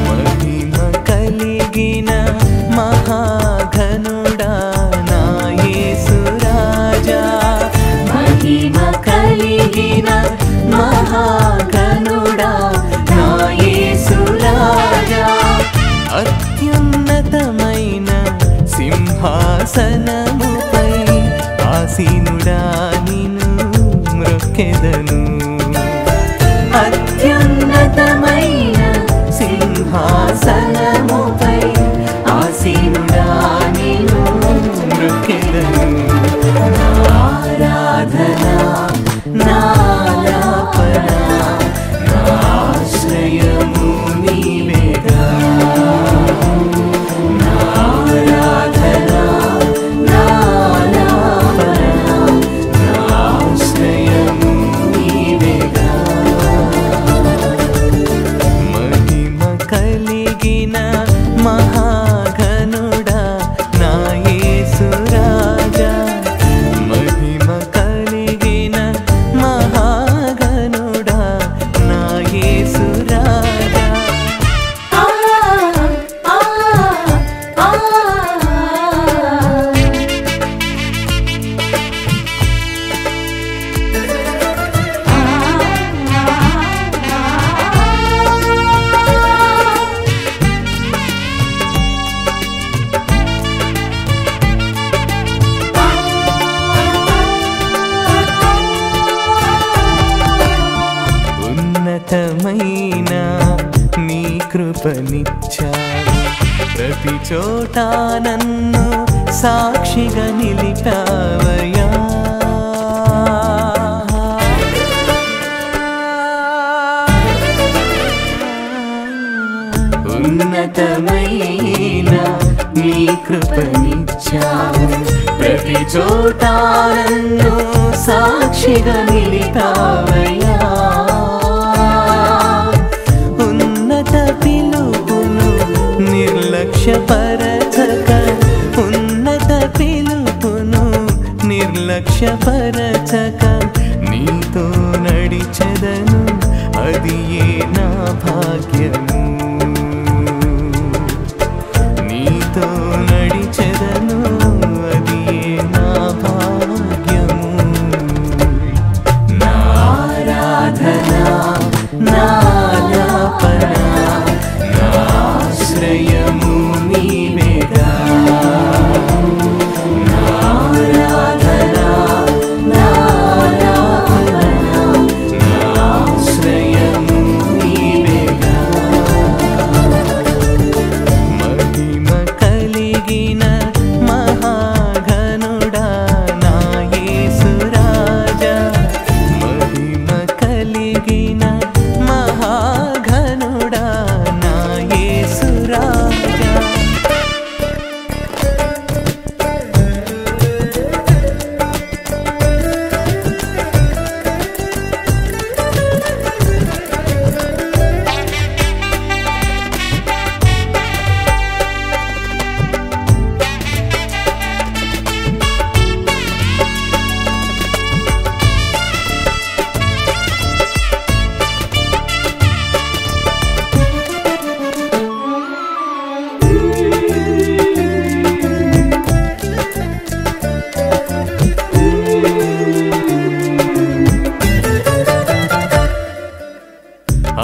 మహిమ కలిగిన మహాఘనుడా నా యేసు రాజా, మహిమ కలిగిన మహాగణుడా నా యేసు రాజా. అత్యున్నతమైన సింహాసనముపై ఆసీనుడా నిన్ను మ్రొక్కెదను. అత్యున్నతమైన సింహాసనముపై ఆసీనుడా నిన్ను మ్రొక్కెదను. నా ఆరాధన నా ఆలాపన నా ఆశ్రయము నీవేగా. నా ఆరాధన నా ఆలాపన నా ఆశ్రయము నీవేగా. మహిమ కలిగిన మహాఘనుడా నా యేసు రాజా, మహిమ కలిగిన మహాఘనుడా నా యేసు రాజా. ఆ ఆ ఆ ఉన్నతమైన నీ కృపనిచ్చావు, ప్రతి చోట నన్ను సాక్షిగా నిలిపావయ్యా. కృపనిచ్చావు ప్రతి చోట నన్ను సాక్షిగా నిలిపావయ్యా ఉన్నత పిలుపును నిర్లక్ష్యపరచక ఉన్నత పిలుపును నిర్లక్ష్యపరచక నీతో నడిచెదను అది ఏ నా భాగ్యము నీతో నడిచెదను అది ఏ నా భాగ్యము నా ఆరాధన నా ఆలాపన నా ఆశ్రయము నీవేగా నా ఆరాధన నా ఆలాపన నా ఆశ్రయము నీవేగా మహిమ కలిగిన మహాఘనుడా నా యేసు రాజా మహిమ కలిగిన మహాఘనుడా నా యేసు రాజా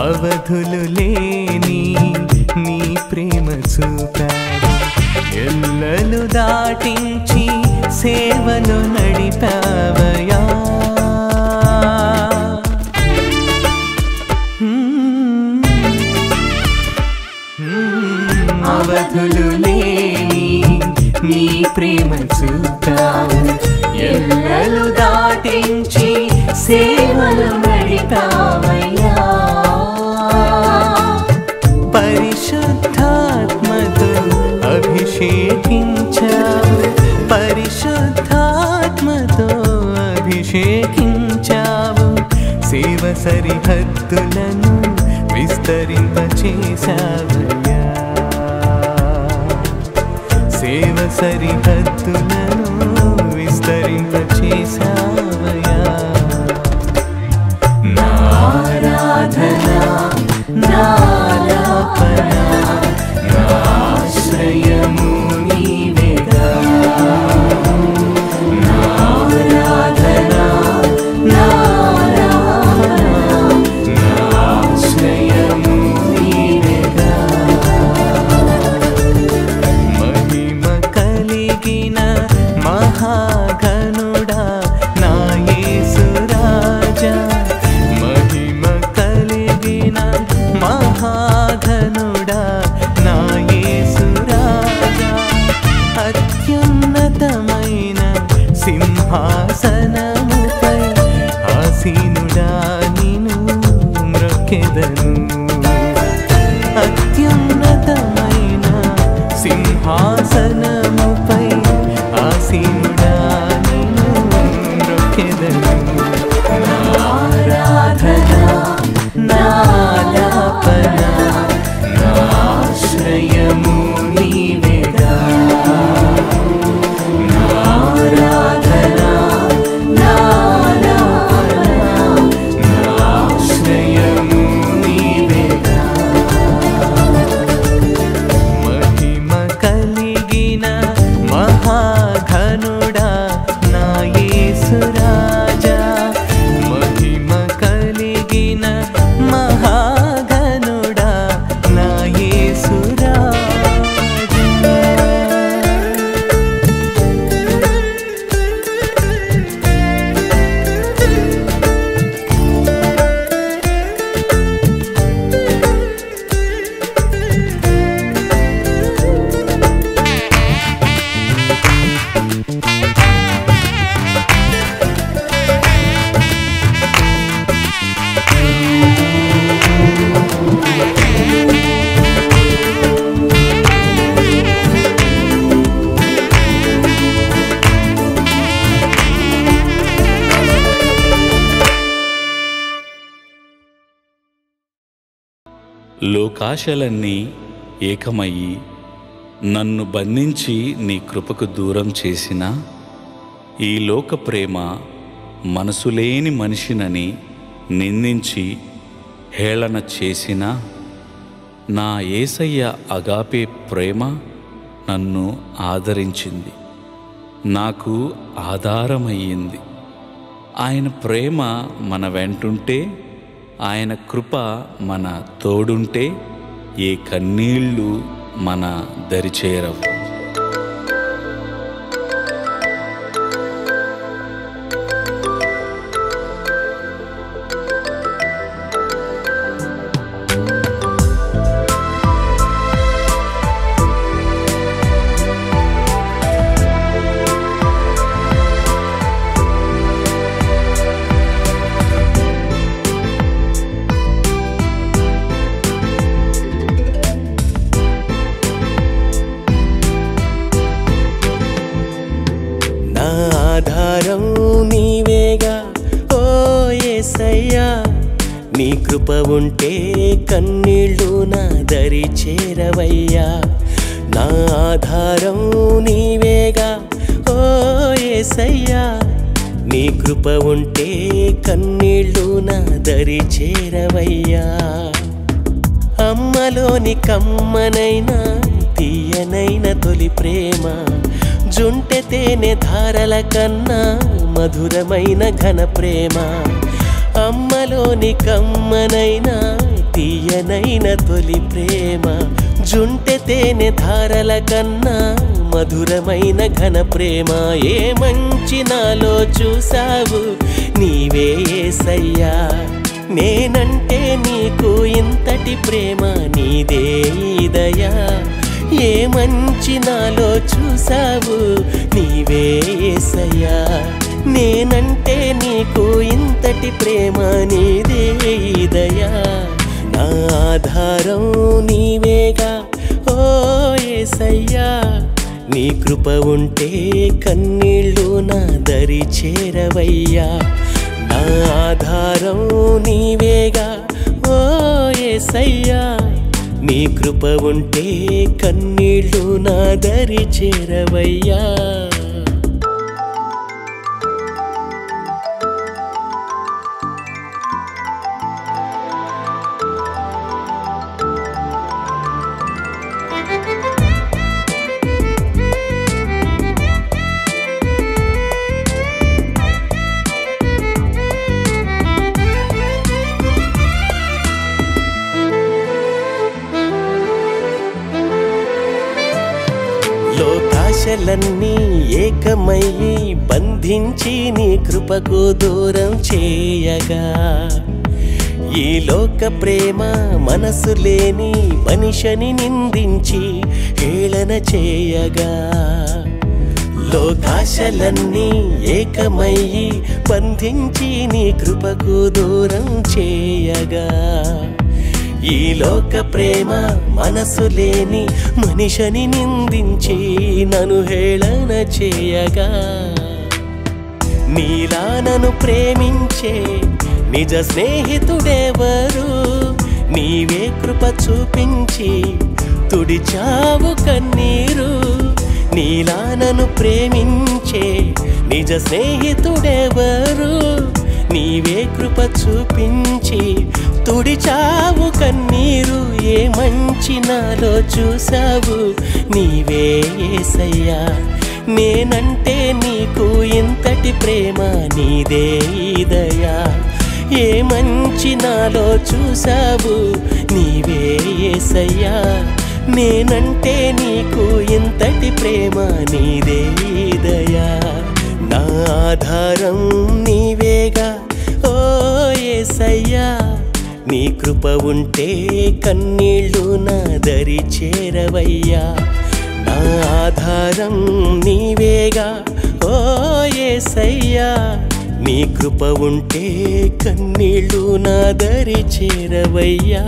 అవధులు లేని నీ ప్రేమ చూపావు ఎల్లలు దాటించి సేవలు నడిపావయా అవధులు లేని నీ ప్రేమ చూపావు ఎల్లలు దాటించి సేవలు నడిపావయ్యా పరిశుద్ధాత్మతో అభిషేకించావు పరిశుద్ధాత్మతో అభిషేకించావు సేవ సరిహద్దులను విస్తరింపచేశావయ్యా సేవ సరిహద్దులను విస్తరింపచేశావయ్యా నా ఆరాధన నా ఆలాపన నా ఆశ్రయము నీవేగా నా ఆరాధన నా ఆలాపన నా ఆశ్రయము నీవేగా మహిమ కలిగిన మహాఘనుడా నా యేసు రాజా మహిమ కలిగిన మహాఘనుడా నా యేసు రాజా అత్యున్నతమైన సింహాసనముపై ఆసీనుడా నిన్ను మ్రొక్కెదను అత్యున్నతమైన సింహాసనముపై ఆసీనుడా నిన్ను మ్రొక్కెదను నా ఆరాధన నా ఆలాపన నా ఆశ్రయము నీవేగా నా ఆరాధన నా ఆలాపన నా ఆశ్రయము నీవేగా మహిమ కలిగిన మహాఘనుడా నా యేసు రాజా మహిమ కలిగిన మహాఘనుడా లోకాశలన్నీ ఏకమయ్యి నన్ను బంధించి నీ కృపకు దూరం చేసిన ఈ లోక ప్రేమ మనసులేని మనిషినని నిందించి హేళన చేసిన నా యేసయ్య అగాపే ప్రేమ నన్ను ఆదరించింది, నాకు ఆధారమయ్యింది. ఆయన ప్రేమ మన వెంటుంటే, ఆయన కృప మన తోడుంటే ఏ కన్నీళ్ళు మన దరిచేరవు. ఆధారం నీవేగా ఓ యేసయ్యా, నీ కృప ఉంటే కన్నీళ్ళు నా దరి చేరవయ్యా. నా ఆధారం నీవేగా ఓ యేసయ్యా, నీ కృప ఉంటే కన్నీళ్ళు నా దరి చేరవయ్యా. అమ్మలోని కమ్మనైనా తీయనైన తొలి ప్రేమ, జుంటె తేనె ధారల కన్నా మధురమైన ఘన ప్రేమ. అమ్మలోని కమ్మనైనా తీయనైన తొలి ప్రేమ, జుంటె తేనె ధారల కన్నా మధురమైన ఘన ప్రేమ. ఏ మంచి నాలో చూసావు నీవే యేసయ్యా, నేనంటే నీకు ఇంతటి ప్రేమ నీదే దయా. ఏ మంచి నాలో చూసావు నీవే యేసయ్యా, నేనంటే నీకు ఇంతటి ప్రేమ నీదే దయా. నా ఆధారం నీవేగా ఓ యేసయ్యా, నీ కృప ఉంటే కన్నీళ్ళు నా దరి చేరవయ్యా. నా ఆధారం నీవేగా ఓ యేసయ్యా, నీ కృప ఉంటే కన్నీళ్ళు నా దరి చేరవయ్యా. లోకాశలన్నీ ఏకమయ్యి బంధించి నీ కృపకు దూరం చేయగా, ఈ లోక ప్రేమ మనసు లేని మనిషిని నిందించి హేళన చేయగా. లోకాశలన్నీ ఏకమయ్యి బంధించి నీ కృపకు దూరం చేయగా, ఈ లోక ప్రేమ మనసు లేని మనిషిని నిందించి నన్ను హేళన చేయగా. నీలా నన్ను ప్రేమించే నిజ స్నేహితుడెవరు, నీవే కృప చూపించి తుడిచావు కన్నీరు. నీలా నన్ను ప్రేమించే నిజ స్నేహితుడెవరు, నీవే కృప చూపించి తుడిచావు కన్నీరు. ఏ మంచి నాలో చూసావు నీవే యేసయ్యా, నేనంటే నీకు ఇంతటి ప్రేమ నీదే దయా. ఏ మంచి నాలో చూసావు నీవే యేసయ్యా, నేనంటే నీకు ఇంతటి ప్రేమ నీదే దయా. నా ఆధారం నీవేగా ఓ యేసయ్యా, నీ కృప ఉంటే కన్నీళ్ళు నా దరి చేరవయ్యా. నా ఆధారం నీవేగా ఓ యేసయ్యా, నీ కృప ఉంటే కన్నీళ్ళు నా దరి చేరవయ్యా.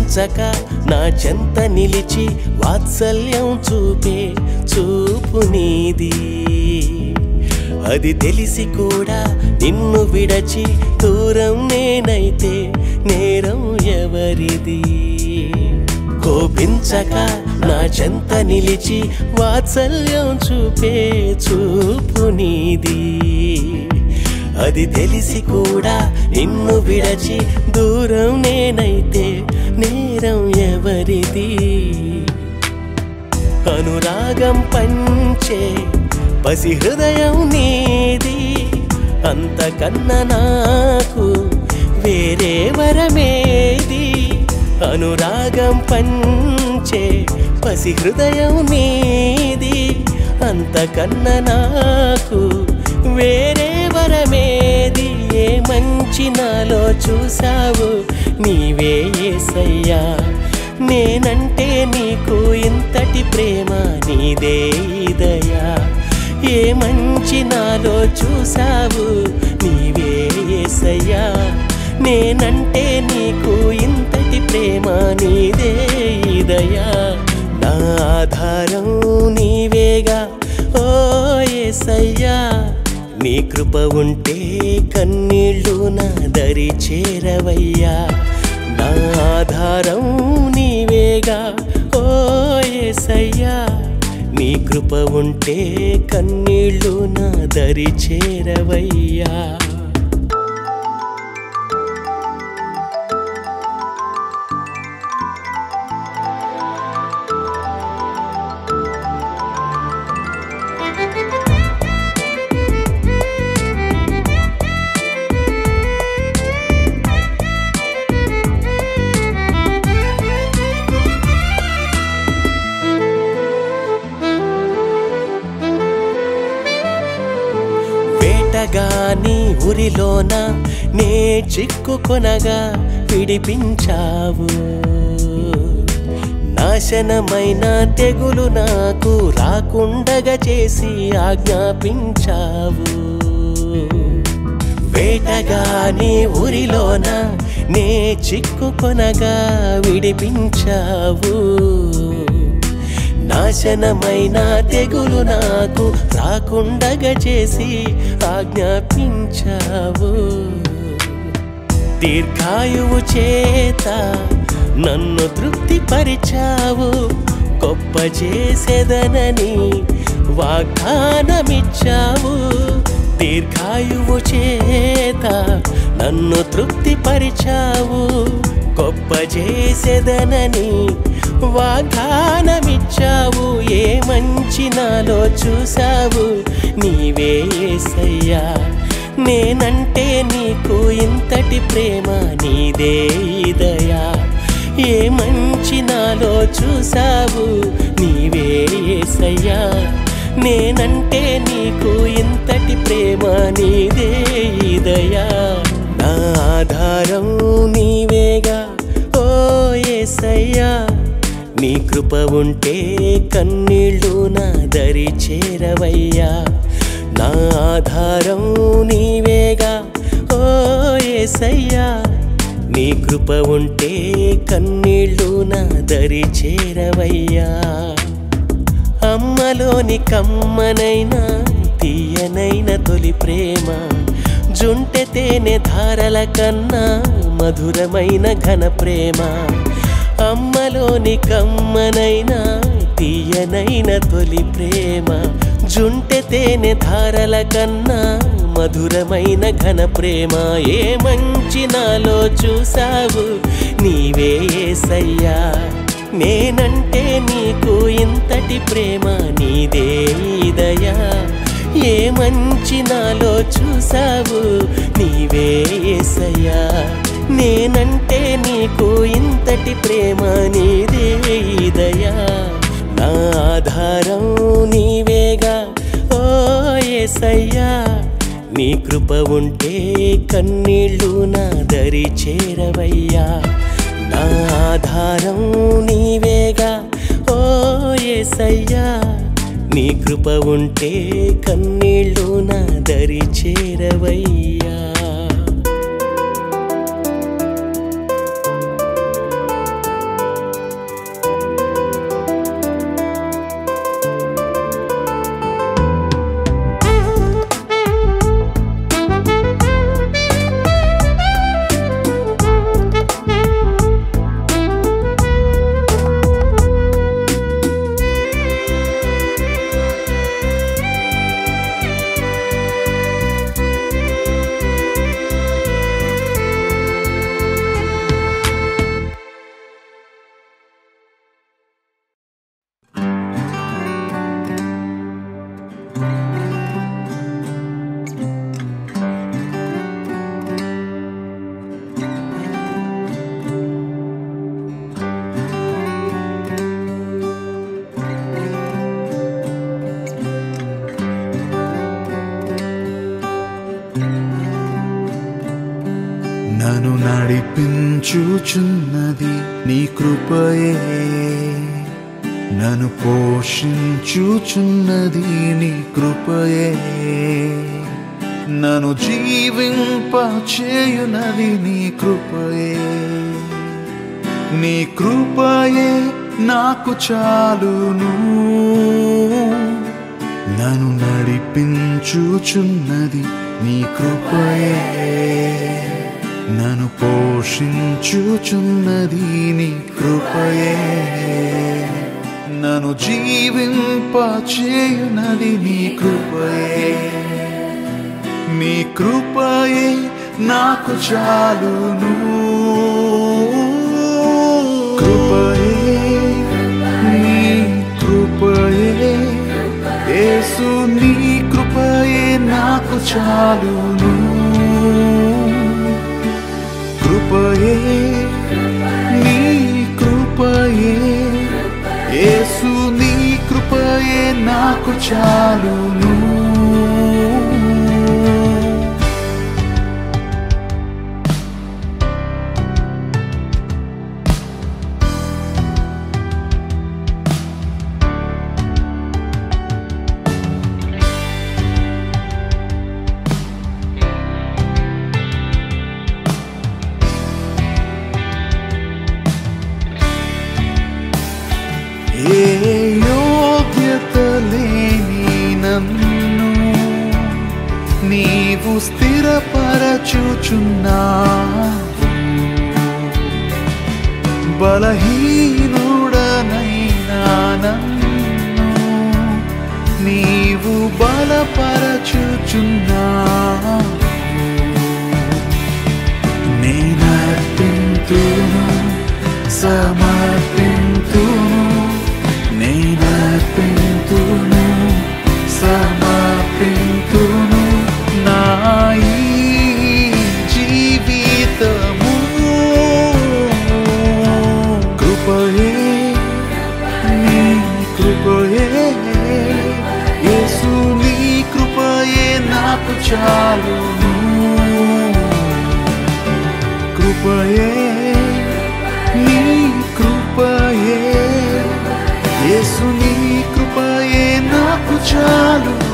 కోపించక నా చెంత నిలిచి వాత్సల్యం చూపే చూపు నీది. అది తెలిసి కూడా నిన్ను విడచి దూరం నేనైతే నేరం ఎవరిది? కోపించక నా చెంత నిలిచి వాత్సల్యం చూపే చూపు నీది. అది తెలిసి కూడా నిన్ను విడచి దూరం నేనైతే నేరం ఎవరిది? అనురాగం పంచే పసి హృదయం నీది, అంతకన్నా నాకు వేరే వరమేది? అనురాగం పంచే పసి హృదయం నీది, అంతకన్నా నాకు వేరే వరమేది? ఏ మంచి నాలో చూసావు నీవే యేసయ్యా, నేనంటే నీకు ఇంతటి ప్రేమ నీదే దయా. ఏ మంచి నాలో చూసావు నీవే యేసయ్యా, నేనంటే నీకు ఇంతటి ప్రేమ నీదే దయా. నా ఆధారం నీవేగా ఓ యేసయ్యా, నీ కృప ఉంటే కన్నీళ్ళు నా దరి చేరవయ్యా. నా ఆధారం నీవేగా ఓ యేసయ్యా, నీ కృప ఉంటే కన్నీళ్ళు నా దరి చేరవయ్యా. వేటగాని ఉరిలోన నే చిక్కుకొనగా విడిపించావు. నాశనమైన తెగులు నాకు రాకుండగా చేసి ఆజ్ఞాపించావు. వేటగాని ఉరిలోన నే చిక్కుకొనగా విడిపించావు. నాశనమైన తెగులు నాకు రాకుండగా చేసి ఆజ్ఞాపించావు. దీర్ఘాయువు చేత నన్ను తృప్తిపరిచావు. గొప్ప చేసేదనని వాగ్దానమిచ్చావు. దీర్ఘాయువు చేత నన్ను తృప్తిపరిచావు. గొప్ప చేసేదనని వాగ్దానమిచ్చావు. ఏ మంచి నాలో చూసావు నీవే యేసయ్యా, నేనంటే నీకు ఇంతటి ప్రేమ నీదే దయా. ఏ మంచి నాలో చూసావు నీవే యేసయ్యా, నేనంటే నీకు ఇంతటి ప్రేమ నీదే దయా. నా ఆధారం నీవేగా ఓ యేసయ్యా, నీ కృప ఉంటే కన్నీళ్ళు నా దరి చేరవయ్యా. నా ఆధారం నీవేగా ఓ యేసయ్యా, నీ కృప ఉంటే కన్నీళ్ళు నా దరి చేరవయ్యా. అమ్మలోని కమ్మనైనా తీయనైన తొలి ప్రేమ, జుంటె తేనె ధారల కన్నా మధురమైన ఘన ప్రేమ. అమ్మలోని కమ్మనైనా తీయనైన తొలి ప్రేమ, జుంటె తేనె ధారల కన్నా మధురమైన ఘన ప్రేమ. ఏ మంచి నాలో చూసావు నీవే యేసయ్యా, నేనంటే నీకు ఇంతటి ప్రేమ నీదే దయా. ఏ మంచి నాలో చూసావు నీవే యేసయ్యా, నేనంటే నీకు ఇంతటి ప్రేమ నీదే దయా. నా ఆధారం నీవేగా ఓ యేసయ్యా, నీ కృప ఉంటే కన్నీళ్ళు నా దరి చేరవయ్యా. నా ఆధారం నీవేగా ఓ యేసయ్యా, నీ కృప ఉంటే కన్నీళ్ళు నా దరి చేరవయ్యా. నడిపించుచున్నది నీ కృపయే, నన్ను పోషించుచున్నది నీ కృపయే, నన్ను జీవింపచేయునది నీ కృపయే. నీ కృపయే నాకు చాలును, నన్ను నడిపించుచున్నది నీ కృపయే, నన్ను పోషించుచున్నది నీ కృపయే, నన్ను జీవింపచేయునది నీ కృపయే. నీ కృపయే నాకు చాలును, కృపయే నీ కృపయే, యేసు నీ కృపయే నాకు చాలును, కృపయే నీ కృపయే, యేసు నీ కృపయే నాకు చాలును. ఏ యోగ్యత లేని నన్ను నీవు స్థిరపరచుచున్నావు, బలహీనుడనైనా నన్ను నీవు బలపరచుచున్నావు. నేనర్పింతును సమర్పింతును, నేనర్పింతును సమర్పింతును నా ఈ జీవితము, కృపయే నీ కృపయే, యేసు నీ కృపయే నాకు చాలును, కృపయే నీ కృపయే, యేసు నీ కృపయే నాకు చాలును.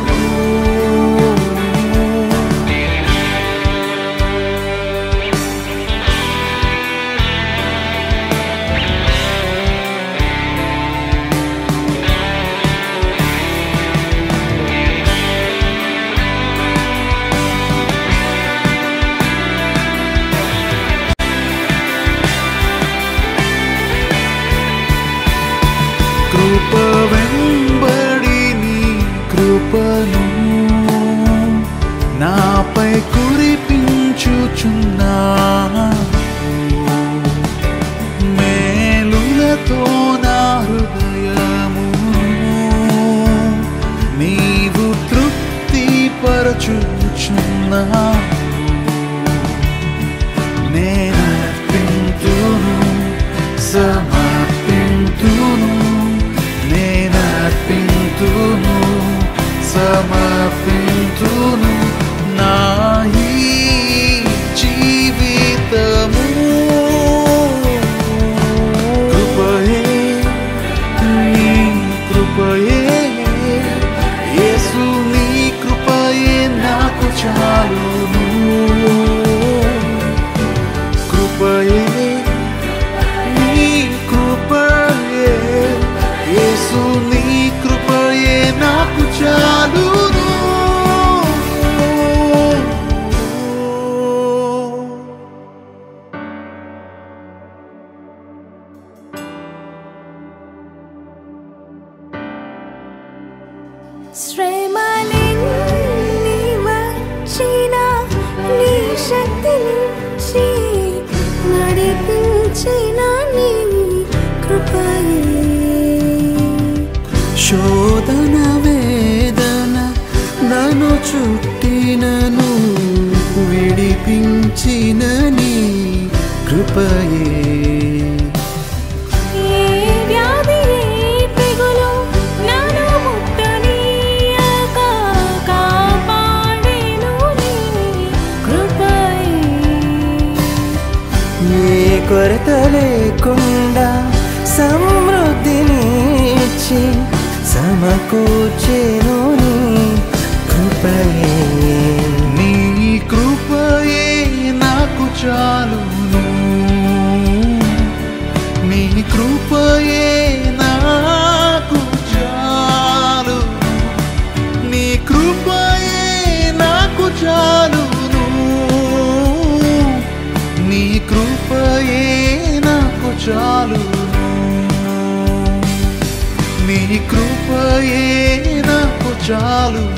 కృప వెంబడి నీ కృపను నాపై కురిపించుచున్నావు, మేలులతో నా హృదయమును నీవు తృప్తిపరచుచున్నావు. నేనర్పింతును సమర్పింతును, నేనర్పింతును సమర్పింతును నా ఈ జీవితము, కృపయే నీ కృపయే, యేసు నీ కృపయే నాకు చాలును, కృపయే నీ కృపయే, యేసు నీ కృపయే నాకు చాలును. శ్రమలెన్ని వచ్చినా నీ శక్తినిచ్చి నడిపించిన నీ కృపయే, శోధన వేదన నన్ను చుట్టినను విడిపించిన నీ కృపయే, ఏ వ్యాధి ఏ తెగులు నన్ను ముట్టనీయక కాపాడెను నీ కృపయే, కొరత లేకుండా సమృద్ధినిచ్చి సమకూర్చెను నీ కృపయే. నీ కృపయే నాకు చాలును, నీ కృపయే నాకు చాలు, నీ కృపయే నాకు చాలును, నీ కృపయే నాకు చాలును, నీ కృపయే నాకు చాలును.